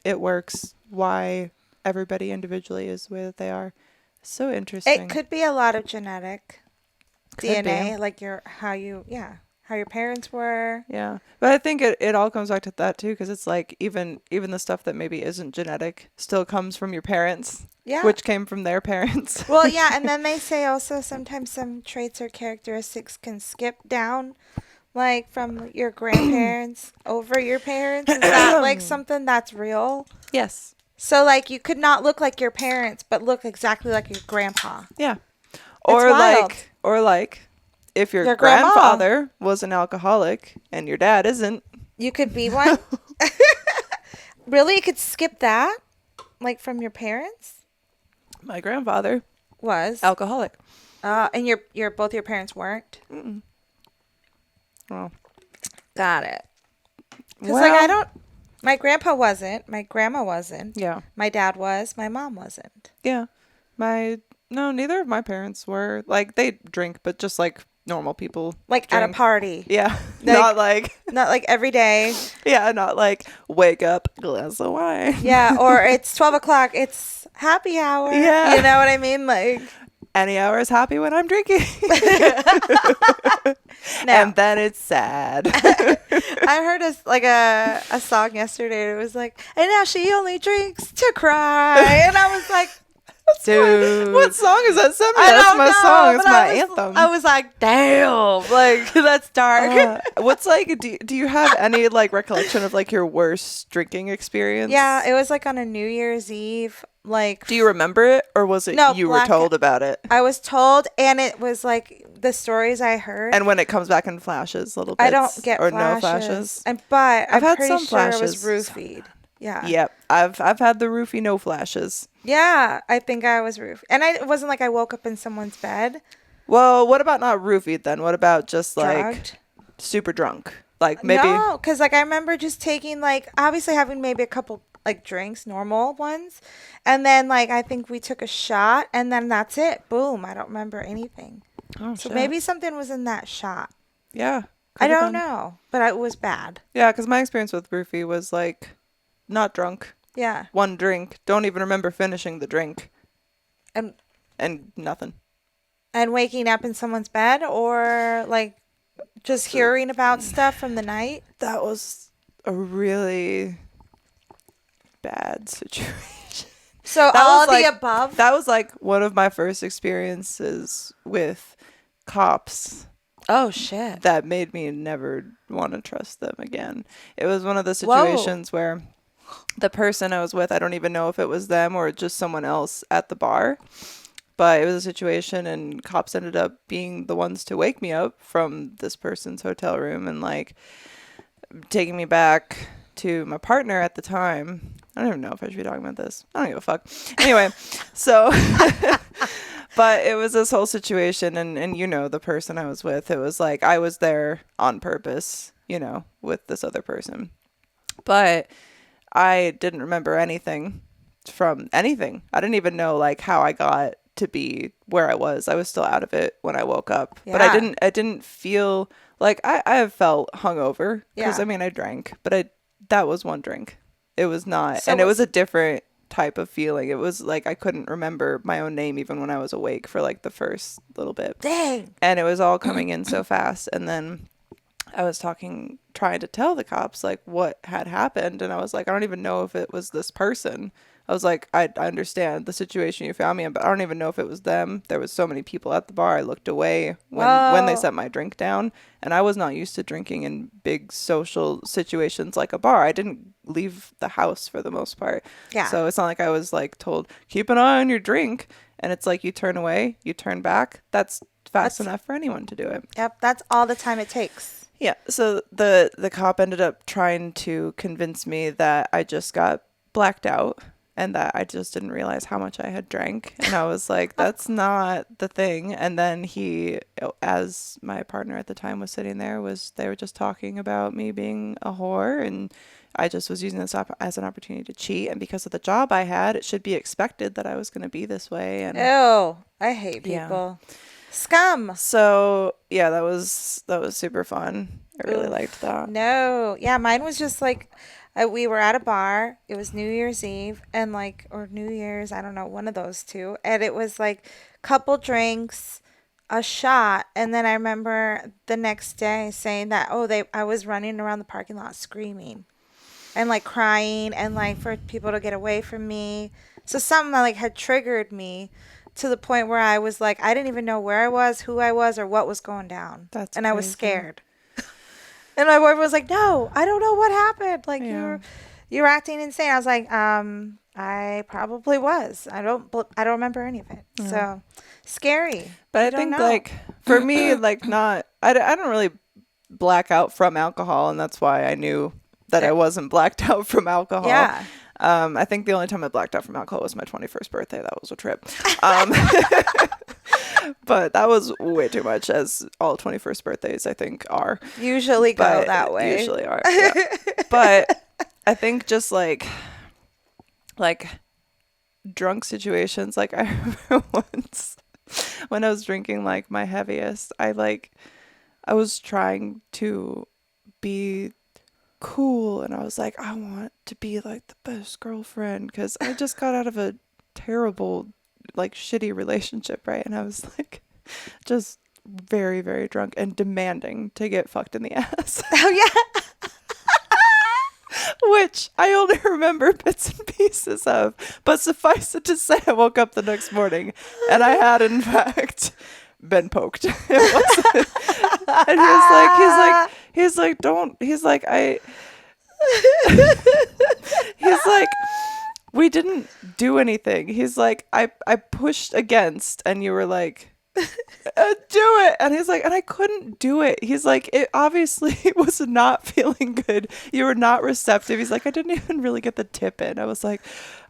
it works, why everybody individually is the way that they are. It's so interesting. It could be a lot of genetic Could DNA, be. like how your parents were. Yeah. But I think it all comes back to that too, because it's like even the stuff that maybe isn't genetic still comes from your parents, Yeah. which came from their parents. Well, yeah, and then they say also sometimes some traits or characteristics can skip down, like from your grandparents over your parents. Is that like something that's real? Yes. So like you could not look like your parents, but look exactly like your grandpa. Yeah. Or wild. like if your grandma. grandfather was an alcoholic and your dad isn't. You could be one. Really, you could skip that, like from your parents. My grandfather Was alcoholic. and your both your parents weren't. Well, Got it. Because well, like I don't. My grandpa wasn't. My grandma wasn't. Yeah. My dad was. My mom wasn't. Yeah. Neither of my parents were. Like they drink, but just like normal people. Like at a drink. party. Yeah. Like- Not like every day. not like wake up, glass of wine. Yeah. Or it's 12 o'clock. It's happy hour. Yeah. You know what I mean? Like. Any hour is happy when I'm drinking. No. And then it's sad. I heard a song yesterday. It was like, and now she only drinks to cry. And I was like, dude. What song is that? Send me I that's don't my know, song. It's but my I was, anthem. I was like, damn. Like, that's dark. What's like, do you have any like recollection of like your worst drinking experience? Yeah, it was like on a New Year's Eve. Like, Do you remember it or was it No, you were black- told about it? I was told, and it was like the stories I heard. And when it comes back in flashes, little bits. I don't get or flashes. no flashes. But I've I'm had pretty some sure it was flashes. roofied. Yeah. Yep, I've had the roofie no flashes. Yeah, I think I was roofied. And it wasn't like I woke up in someone's bed. Well, what about not roofied then? What about just like Drugged. super drunk? Like maybe. No, because like I remember just taking like obviously having maybe a couple like drinks, normal ones, and then like I think we took a shot, and then that's it. Boom! I don't remember anything. Oh, So shit. maybe something was in that shot. Yeah. I could've don't been. know, but it was bad. Yeah, because my experience with roofie was like not drunk. Yeah, One drink. Don't even remember finishing the drink. and And nothing. And waking up in someone's bed, or like just hearing about stuff from the night? That was a really bad situation. So That all was of the like above? that was like one of my first experiences with cops Oh, shit. that made me never want to trust them again. It was one of the Whoa. situations where the person I was with, I don't even know if it was them or just someone else at the bar, but it was a situation and cops ended up being the ones to wake me up from this person's hotel room and like taking me back to my partner at the time. I don't even know if I should be talking about this. I don't give a fuck. Anyway, so but it was this whole situation and you know the person I was with, it was like I was there on purpose, you know, with this other person. But I didn't remember anything from anything. I didn't even know like how I got to be where I was. I was still out of it when I woke up. But Yeah. I didn't feel like I have felt hungover because Yeah. I mean I drank, but that was one drink. It was not, So and it was a different type of feeling. It was like I couldn't remember my own name even when I was awake for like the first little bit. Dang. And it was all coming in so fast. And then I was trying to tell the cops like what had happened. And I was like, I don't even know if it was this person. I was like, I understand the situation you found me in, but I don't even know if it was them. There was so many people at the bar. I looked away when they Whoa. set my drink down, and I was not used to drinking in big social situations like a bar. I didn't leave the house for the most part. Yeah. So it's not like I was like told, keep an eye on your drink. And it's like you turn away, you turn back. That's fast enough for anyone to do it. Yep, that's all the time it takes. Yeah. So the cop ended up trying to convince me that I just got blacked out and that I just didn't realize how much I had drank. And I was like, that's not the thing. And then as my partner at the time was sitting there, they were just talking about me being a whore. And I just was using this as an opportunity to cheat. And because of the job I had, it should be expected that I was going to be this way. And Ew, I hate Yeah. people. Scum. so, yeah, that was super fun. I really Oof. liked that. No. Yeah, mine was just like we were at a bar. It was New Year's Eve and like, or New Year's, I don't know, one of those two. And it was like couple drinks, a shot. And then I remember the next day saying that, I was running around the parking lot screaming and like crying and like for people to get away from me. So something that like had triggered me to the point where I was like, I didn't even know where I was, who I was, or what was going down. That's and I was crazy. scared. And my boyfriend was like, "No, I don't know what happened. Like Yeah. you're acting insane." I was like, I probably was. I don't remember any of it. So scary. But You I don't think know. like for me, like I don't really black out from alcohol, and that's why I knew that I wasn't blacked out from alcohol. Yeah. I think the only time I blacked out from alcohol was my 21st birthday. That was a trip. But that was way too much, as all 21st birthdays I think are. Usually go But that way. Usually are. Yeah. But I think just like drunk situations, like I remember once when I was drinking like my heaviest, I was trying to be cool and I was like, I want to be like the best girlfriend because I just got out of a terrible like shitty relationship, right? And I was like just very, very drunk and demanding to get fucked in the ass. Oh yeah. Which I only remember bits and pieces of. But suffice it to say, I woke up the next morning and I had, in fact, been poked. It wasn't. And he's like, we didn't do anything. He's like, I pushed against and you were like, do it. And he's like, and I couldn't do it. He's like, it obviously was not feeling good. You were not receptive. He's like, I didn't even really get the tip in. I was like,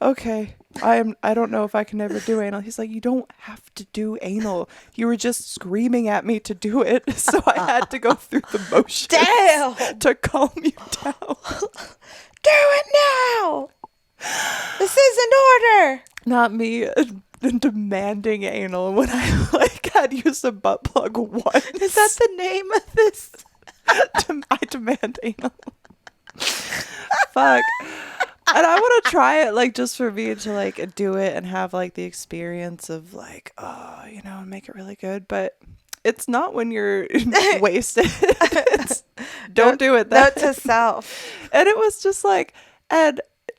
okay, I don't know if I can ever do anal. He's like, you don't have to do anal. You were just screaming at me to do it. So I had to go through the motions Damn. to calm you down. Do it now. This is an order. Not me demanding anal when I like had used a butt plug once. Is that the name of this? I demand anal. Fuck. And I want to try it, like, just for me to, like, do it and have, like, the experience of, like, oh, you know, make it really good. But it's not when you're wasted. Don't do it then. Note to self. And it was just like,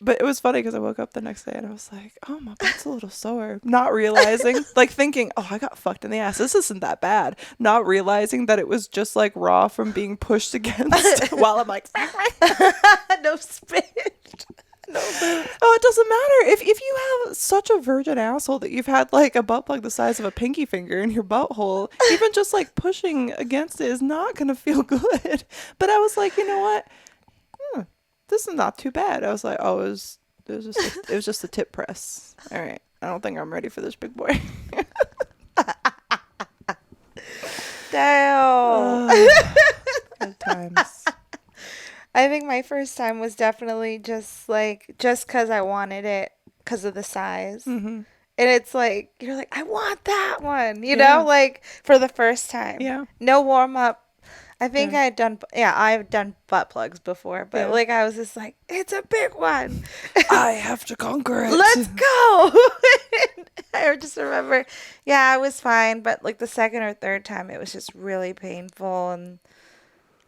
but it was funny because I woke up the next day and I was like, oh, my butt's a little sore. Not realizing, like thinking, oh, I got fucked in the ass. This isn't that bad. Not realizing that it was just like raw from being pushed against while I'm like, No spit. No boob. oh, it doesn't matter. If you have such a virgin asshole that you've had like a butt plug the size of a pinky finger in your butthole, even just like pushing against it is not going to feel good. But I was like, you know what? This is not too bad. I was like, oh, it was just a tip press. All right. I don't think I'm ready for this big boy. Damn. Good times. I think my first time was definitely just because I wanted it because of the size. Mm-hmm. And it's like, you're like, I want that one, you Yeah. know, like for the first time. Yeah. No warm up. I think Yeah. I've done butt plugs before, but Yeah. like I was just like, it's a big one. I have to conquer it. Let's go. I just remember, I was fine, but like the second or third time, it was just really painful, and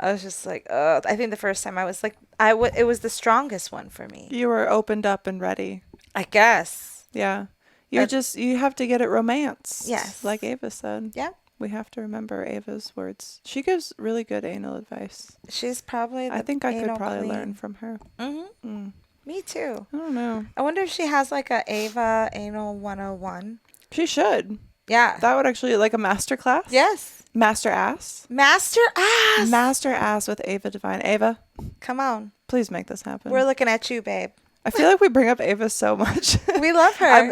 I was just like, I think the first time I was like, it was the strongest one for me. You were opened up and ready. I guess. Yeah. You have to get it romanced. Yes. Like Ava said. Yeah. We have to remember Ava's words. She gives really good anal advice. She's probably I think I could anal probably queen. learn from her. Mm-hmm. Mm. Me too. I don't know. I wonder if she has like a Ava Anal 101. She should. Yeah. That would actually, like a master class. Yes. Master ass. Master ass. Master ass with Ava Divine. Ava, Come on. please make this happen. We're looking at you, babe. I feel like we bring up Ava so much. We love her. I'm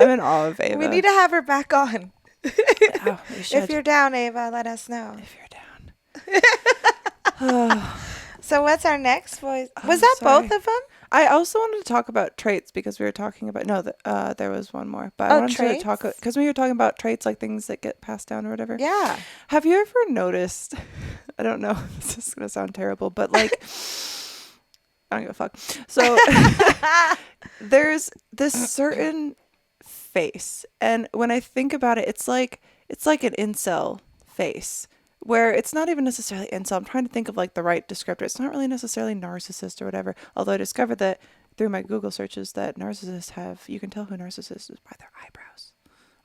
in awe of Ava. We need to have her back on. Oh, we should. If you're down, Ava, let us know. If you're down. So what's our next voice? I'm Was that sorry. both of them? I also wanted to talk about traits because we were talking about there was one more, but I wanted traits? to talk because we were talking about traits like things that get passed down or whatever. Yeah. Have you ever noticed? I don't know. This is gonna sound terrible, but like, I don't give a fuck. So there's this certain face, and when I think about it, it's like an incel face. Where it's not even necessarily incel. I'm trying to think of like the right descriptor. It's not really necessarily narcissist or whatever. Although I discovered that through my Google searches that narcissists you can tell who a narcissist is by their eyebrows.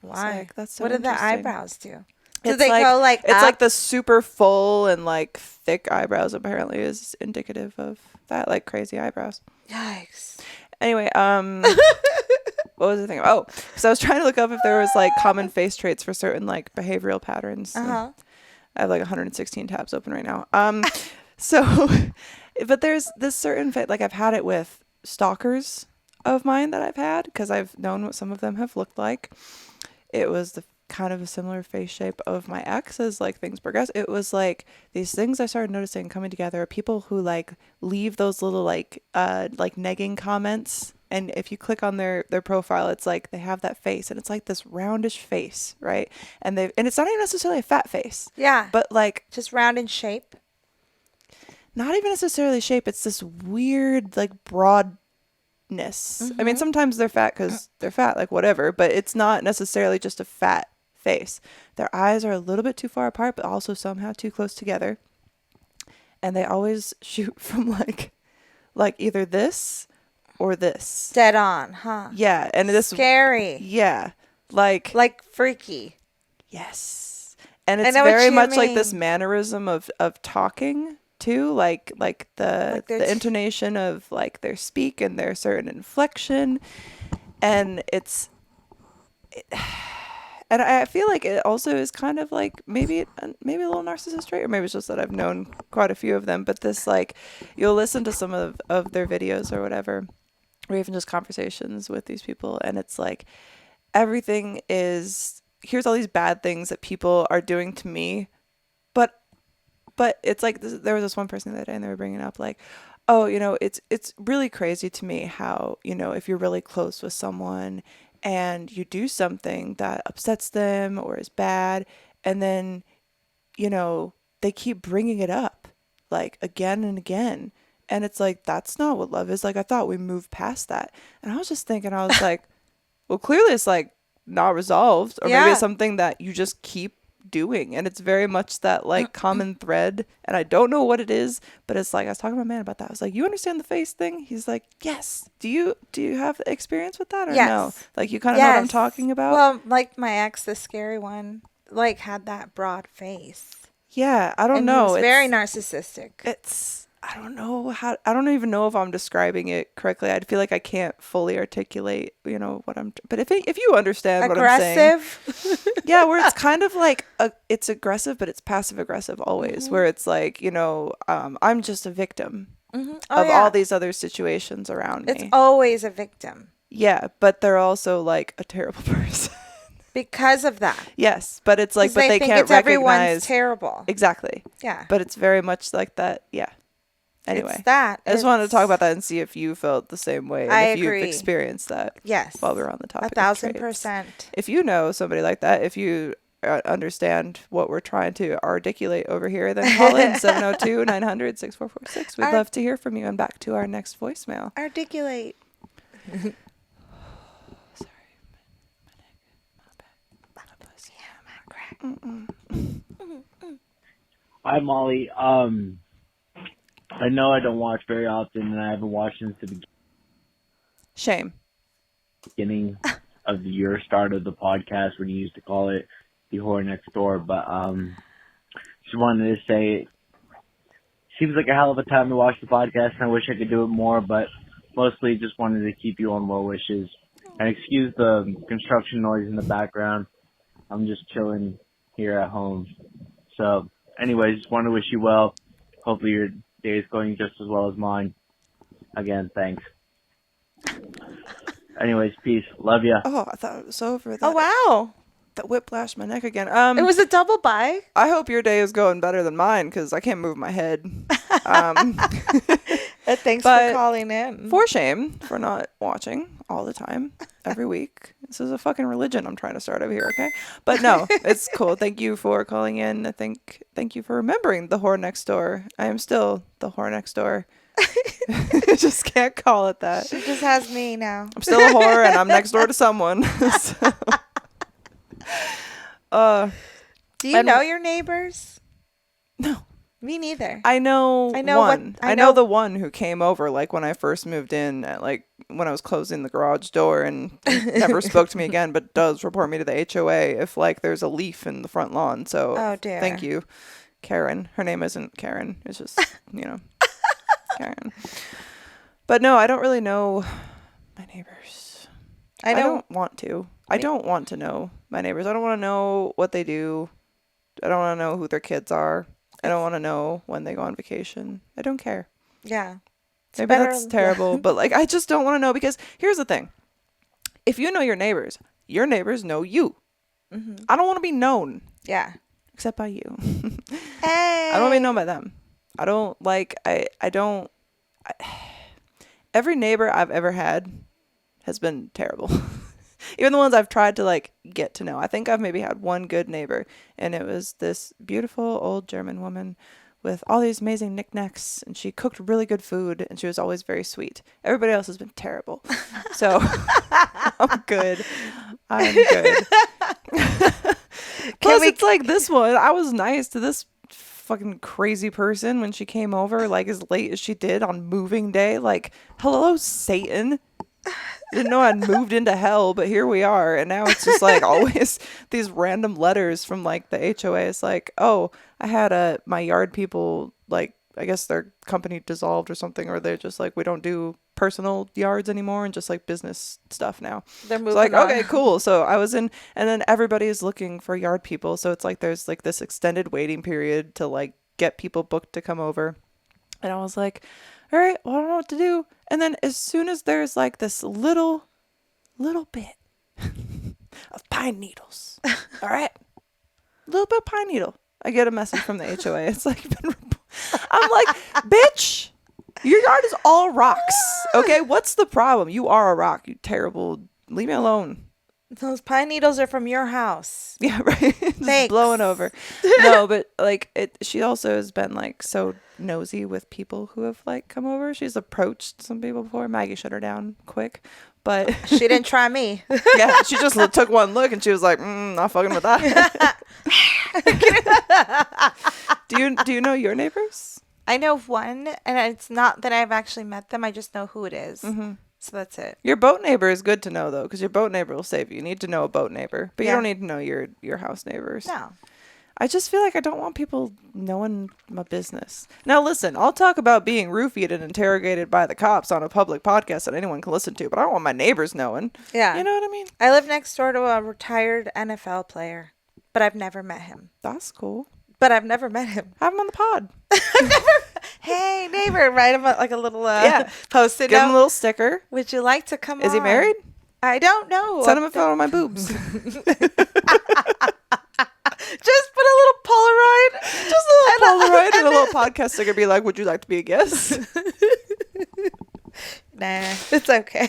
Why? Like, that's so what do the interesting. eyebrows do? Do It's they go like it's up? like the super full and like thick eyebrows apparently is indicative of that, like crazy eyebrows. Yikes. Anyway, what was the thing? Oh, so I was trying to look up if there was like common face traits for certain like behavioral patterns. Uh-huh. I have like 116 tabs open right now. So, but there's this certain like I've had it with stalkers of mine that I've had because I've known what some of them have looked like. It was the kind of a similar face shape of my ex as like things progress. It was like these things I started noticing coming together are people who like leave those little like negging comments. And if you click on their profile, it's like they have that face and it's like this roundish face, right? And it's not even necessarily a fat face. Yeah. But like Just round in shape. not even necessarily shape. It's this weird like broadness. I mean, sometimes they're fat because they're fat, like whatever, but it's not necessarily just a fat face. Their eyes are a little bit too far apart, but also somehow too close together. And they always shoot from like either this or this. Dead on, huh? Yeah, and this Scary. yeah, like Freaky. yes. And it's know what very you much like this mean. mannerism of talking too, like the their intonation of like their speak and their certain inflection, and and I feel like it also is kind of like maybe a little narcissist trait, or maybe it's just that I've known quite a few of them. But this like you'll listen to some of their videos or whatever, or even just conversations with these people, and it's like everything is here's all these bad things that people are doing to me, but it's like there was this one person the other day and they were bringing up like, oh, you know, it's really crazy to me how, you know, if you're really close with someone and you do something that upsets them or is bad, and then, you know, they keep bringing it up like again and again. And it's like, that's not what love is. Like, I thought we moved past that. And I was just thinking, I was like, well, clearly it's like not resolved, or maybe Yeah. it's something that you just keep doing. And it's very much that like common thread. And I don't know what it is, but it's like, I was talking to my man about that. I was like, you understand the face thing? He's like, yes. Do you have experience with that or Yes. no? Like, you kind of know what I'm talking about? Well, like my ex, the scary one, like had that broad face. Yeah, I don't And know. he was very narcissistic. I don't know I don't even know if I'm describing it correctly. I feel like I can't fully articulate, what but if you understand what I'm saying. Aggressive. Yeah, where it's kind of like it's aggressive, but it's passive aggressive always, where it's like, I'm just a victim Oh, of yeah. all these other situations around It's me. always a victim Yeah, but they're also like a terrible person. because of that. Yes, but it's like, 'Cause but they think can't it's everyone's recognize. terrible. Exactly. Yeah. But it's very much like that. Yeah. Anyway, It's that. I just wanted to talk It's- about that and see if you felt the same way, and I if agree. you've experienced that. Yes. While we're on the topic, 1,000%. If you know somebody like that, if you understand what we're trying to articulate over here, then call in 702-900-6446. We'd love to hear from you. And back to our next voicemail. Articulate. Hi, Molly. I know I don't watch very often, and I haven't watched since the Shame. beginning of the year, start of the podcast, when you used to call it the horror next door. But just wanted to say, seems like a hell of a time to watch the podcast, and I wish I could do it more. But mostly, just wanted to keep you on well wishes. And excuse the construction noise in the background. I'm just chilling here at home. So, anyways, just want to wish you well. Hopefully your day is going just as well as mine. Again, thanks. Anyways, peace. Love ya. Oh, I thought it was over. Oh, wow. That whiplash my neck again. It was a double buy. I hope your day is going better than mine, because I can't move my head. Thanks But for calling in. For shame for not watching all the time, every week. This is a fucking religion I'm trying to start over here, okay? But no, it's cool. Thank you for calling in. Thank you for remembering the whore next door. I am still the whore next door. I just can't call it that. She just has me now. I'm still a whore, and I'm next door to someone. Do you know your neighbors? No. Me neither. I know one. I I know know- the one who came over, like, when I first moved in, like when I was closing the garage door, and never spoke to me again, but does report me to the HOA if, like, there's a leaf in the front lawn. So Oh, dear. thank you, Karen. Her name isn't Karen. It's just, Karen. But no, I don't really know my neighbors. I don't want to. I don't want to know my neighbors. I don't want to know what they do. I don't want to know who their kids are. I don't want to know when they go on vacation. I don't care. Yeah. Maybe better- that's terrible, but like, I just don't want to know, because here's the thing. If you know your neighbors know you. Mm-hmm. I don't want to be known Yeah. except by you. Hey. I don't want to be known by them. I don't like, every neighbor I've ever had has been terrible. Even the ones I've tried to like get to know. I think I've maybe had one good neighbor, and it was this beautiful old German woman with all these amazing knickknacks, and she cooked really good food, and she was always very sweet. Everybody else has been terrible. So I'm good. Plus, it's like this one. I was nice to this fucking crazy person when she came over, like, as late as she did on moving day. Like, hello, Satan. Didn't know I'd moved into hell, but here we are. And now it's just like always these random letters from like the HOA. It's like, oh, I had my yard people, like, I guess their company dissolved or something, or they're just like, we don't do personal yards anymore and just like business stuff now. They're moving It's like, on. okay, cool. So I was in, and then everybody is looking for yard people. So it's like there's like this extended waiting period to like get people booked to come over. And I was like, all right, well, I don't know what to do. And then as soon as there's like this little bit of pine needles, all right, a little bit of pine needle, I get a message from the HOA. It's like, I'm like, bitch, your yard is all rocks. Okay, what's the problem? You are a rock, you terrible. Leave me alone. Those pine needles are from your house. Yeah, right. Just Thanks. blowing over. No, but like she also has been like so nosy with people who have like come over. She's approached some people before. Maggie shut her down quick, but She didn't try me. yeah, she just took one look and she was like, not fucking with that. Do you know your neighbors? I know one, and it's not that I've actually met them. I just know who it is. Mm-hmm. So that's it. Your boat neighbor is good to know though, because your boat neighbor will save you. You need to know a boat neighbor, but you Yeah. don't need to know your house neighbors. No. I just feel like I don't want people knowing my business. Now, listen, I'll talk about being roofied and interrogated by the cops on a public podcast that anyone can listen to, but I don't want my neighbors knowing. Yeah. You know what I mean? I live next door to a retired NFL player, but I've never met him. That's cool. But I've never met him. Have him on the pod. Hey, neighbor, write him like a little Yeah. post-it Give him a note. little sticker. Would you like to come on? Is he married? I don't know. Send him a photo of my boobs. Just put a little Polaroid. Just a little Polaroid and a little podcast sticker. Be like, would you like to be a guest? Nah, it's okay.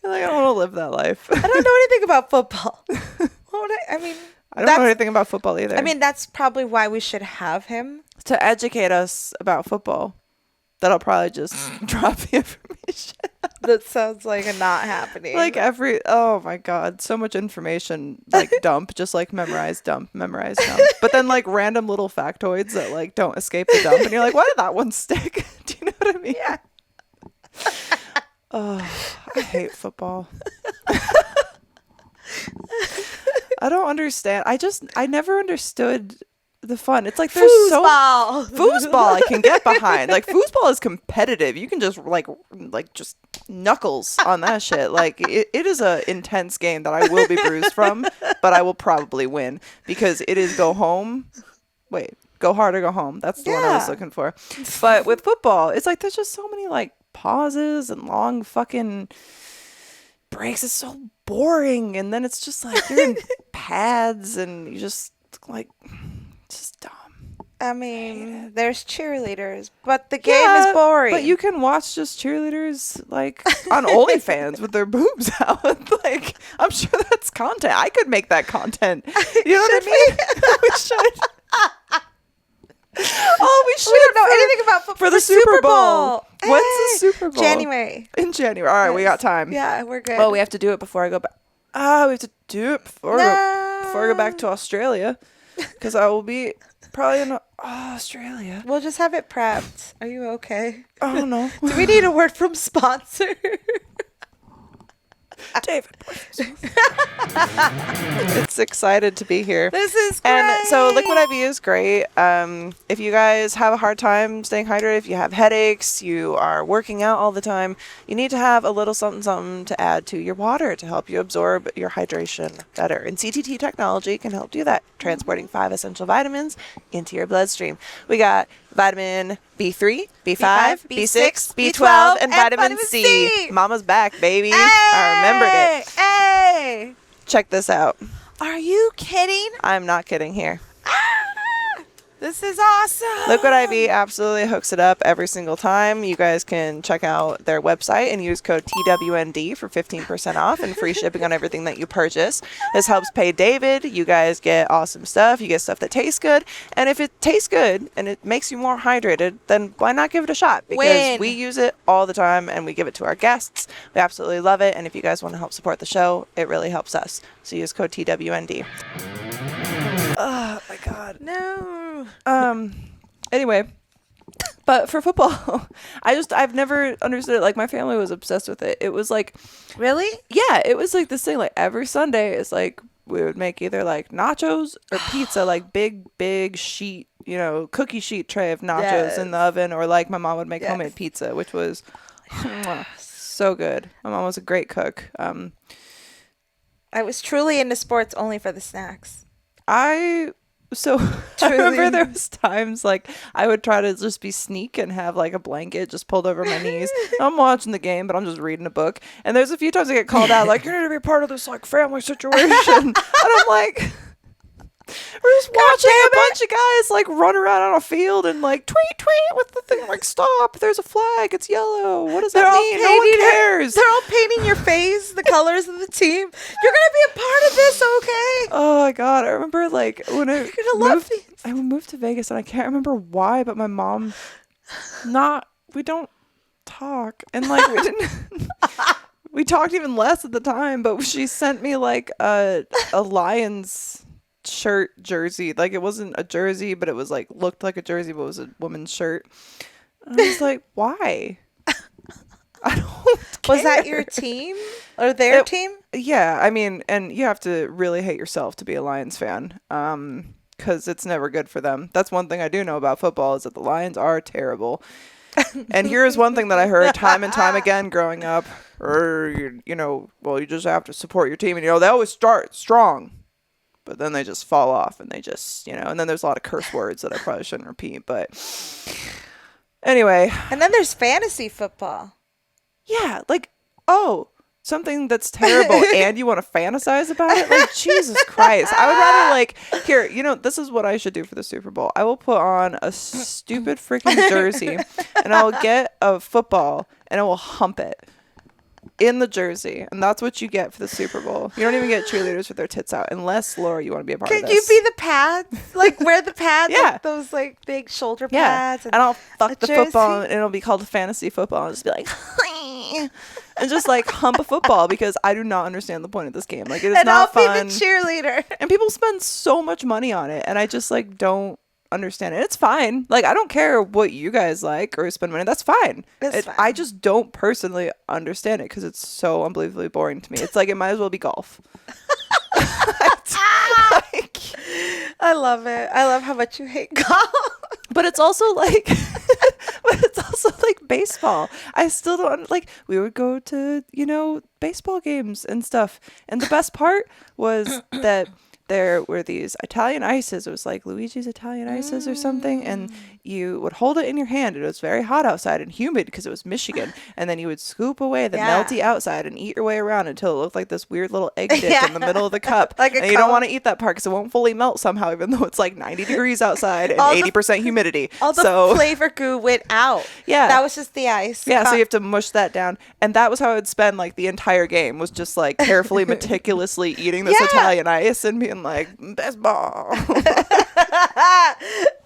Like, I don't want to live that life. I don't know anything about football. I don't know anything about football either. I mean, that's probably why we should have him. To educate us about football, that'll probably just drop the information. That sounds like a not happening. Like oh my god, so much information, like dump, just like memorize, dump. But then like random little factoids that like don't escape the dump, and you're like, why did that one stick? Do you know what I mean? Yeah. Oh, I hate football. I don't understand. I never understood the fun. It's like there's foosball I can get behind. Like foosball is competitive. You can just like just knuckles on that shit. Like it is a intense game that I will be bruised from, but I will probably win because it is go home. Wait, go hard or go home. That's the one I was looking for. But with football, it's like there's just so many like pauses and long fucking breaks. It's so boring, and then it's just like you're in pads and you just like just dumb. I mean, there's cheerleaders, but the game is boring. But you can watch just cheerleaders like on OnlyFans with their boobs out. Like I'm sure that's content. I could make that content. You know what I mean? We should. Oh, we should. We don't know anything about football for the Super Bowl. When's the Super Bowl? January. In January. All right, we got time. Yeah, we're good. Oh, we have to do it before I go back. We have to do it before I go back to Australia, because I will be probably in Australia. We'll just have it prepped. Are you okay? I don't know. Do we need a word from sponsor? David. It's excited to be here. This is great. And so Liquid IV is great. If you guys have a hard time staying hydrated, if you have headaches, you are working out all the time, you need to have a little something to add to your water to help you absorb your hydration better. And CTT technology can help do that, transporting 5 essential vitamins into your bloodstream. We got vitamin B3, B5, B6, B12, and vitamin C. Mama's back, baby. I remembered it. Hey! Check this out. Are you kidding? I'm not kidding here. This is awesome. Liquid IV absolutely hooks it up every single time. You guys can check out their website and use code TWND for 15% off and free shipping on everything that you purchase. This helps pay David. You guys get awesome stuff. You get stuff that tastes good. And if it tastes good and it makes you more hydrated, then why not give it a shot? Because we use it all the time and we give it to our guests. We absolutely love it. And if you guys want to help support the show, it really helps us. So use code TWND. Oh my God. No. Anyway, but for football, I've never understood it. Like my family was obsessed with it. It was like, Really? yeah, it was like this thing. Like every Sunday, it's like we would make either like nachos or pizza, like big sheet, cookie sheet tray of nachos in the oven, or like my mom would make homemade pizza, which was so good. My mom was a great cook. I was truly into sports only for the snacks. I remember there was times like I would try to just be sneak and have like a blanket just pulled over my knees. I'm watching the game, but I'm just reading a book. And there's a few times I get called out like, you need to be part of this like family situation. And I'm like, We're just watching a bunch of guys like run around on a field and like tweet with the thing like, stop, there's a flag, it's yellow. What does that mean? No one cares. They're all painting your face, the colors of the team. You're gonna be a part of this, okay? Oh my god, I remember like when I love moved to Vegas and I can't remember why, but my mom we don't talk, and like we didn't we talked even less at the time, but she sent me like a Lions shirt jersey. Like it wasn't a jersey, but it was like looked like a jersey, but it was a woman's shirt. And I was like, why? I don't care. Was that your team or their team? Yeah, I mean, and you have to really hate yourself to be a Lions fan, because it's never good for them. That's one thing I do know about football, is that the Lions are terrible. And here's one thing that I heard time and time again growing up, you just have to support your team, and they always start strong, but then they just fall off, and they just, and then there's a lot of curse words that I probably shouldn't repeat, but anyway. And then there's fantasy football. Yeah, like, something that's terrible and you want to fantasize about it? Like, Jesus Christ. I would rather, like, here, this is what I should do for the Super Bowl. I will put on a stupid freaking jersey, and I'll get a football, and I will hump it in the jersey. And that's what you get for the Super Bowl. You don't even get cheerleaders with their tits out, unless, Laura, you want to be a part of this. Can you be the pads? Like, wear the pads? Yeah. Like those, like, big shoulder pads? And I'll fuck the jersey. football, and it'll be called fantasy football. I'll just be like, and just like hump a football, because I do not understand the point of this game. Like, it is not fun. And I'll be the cheerleader. And people spend so much money on it, and I just like don't understand it. It's fine. Like, I don't care what you guys like or spend money. That's fine. It's fine. I just don't personally understand it because it's so unbelievably boring to me. It's like it might as well be golf. I love it. I love how much you hate golf. But it's also like baseball. I still don't like. We would go to baseball games and stuff, and the best part was that there were these Italian ices. It was like Luigi's Italian ices or something, and you would hold it in your hand. It was very hot outside and humid because it was Michigan, and then you would scoop away the melty outside and eat your way around until it looked like this weird little egg dip in the middle of the cup. And you don't want to eat that part because it won't fully melt somehow, even though it's like 90 degrees outside and 80% humidity. All the flavor goo went out. Yeah. That was just the ice. Yeah, so you have to mush that down. And that was how I would spend like the entire game, was just like carefully, meticulously eating this Italian ice and being like, best ball.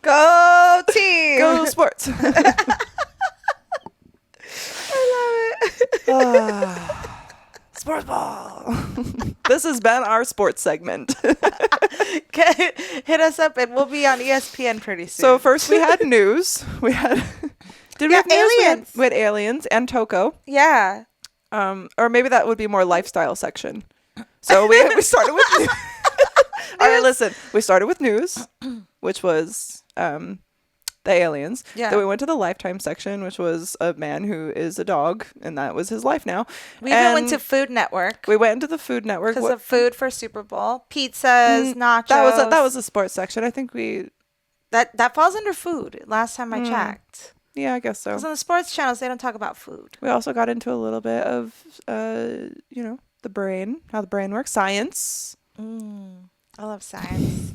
Go team. Go sports. I love it. Sports ball. This has been our sports segment. Hit us up and we'll be on ESPN pretty soon. So first we had news. We had aliens. We had aliens and Toko. Yeah. Or maybe that would be more lifestyle section. So we started with news. All right, listen. We started with news, which was the aliens. Yeah. Then we went to the Lifetime section, which was a man who is a dog, and that was his life now. We even went to Food Network. We went into the Food Network because of food for Super Bowl, pizzas, nachos. That was the sports section. I think that falls under food. Last time I checked. Yeah, I guess so. Because on the sports channels, they don't talk about food. We also got into a little bit of the brain, how the brain works, science. I love science.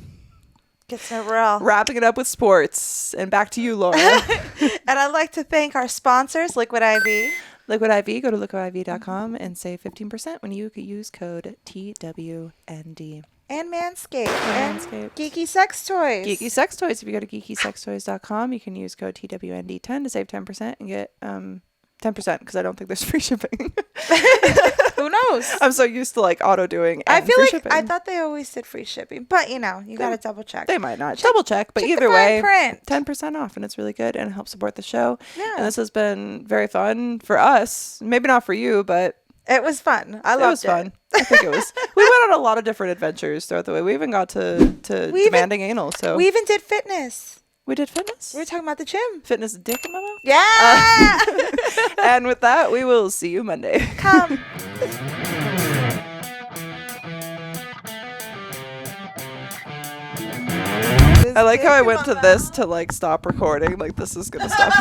Gets so real. Wrapping it up with sports. And back to you, Laura. And I'd like to thank our sponsors, Liquid IV. Liquid IV, go to liquidiv.com and save 15% when you use code TWND. And Manscaped. And Geeky Sex Toys. Geeky Sex Toys. If you go to geekysextoys.com, you can use code TWND10 to save 10% and get 10%, because I don't think there's free shipping. Who knows? I'm so used to like auto doing. I feel free like shipping. I thought they always did free shipping, but you gotta double check. They might not double check, but either the way, fine print. 10% off, and it's really good and it helps support the show. Yeah. And this has been very fun for us. Maybe not for you, but it was fun. I loved it. Was fun. I think it was. We went on a lot of different adventures throughout the way. We even got to demanding anal. So we even did fitness. We did fitness. We were talking about the gym. Fitness dick in my mouth. Yeah. And with that, we will see you Monday. Come. I like how I went to this to like stop recording. Like, this is gonna stop.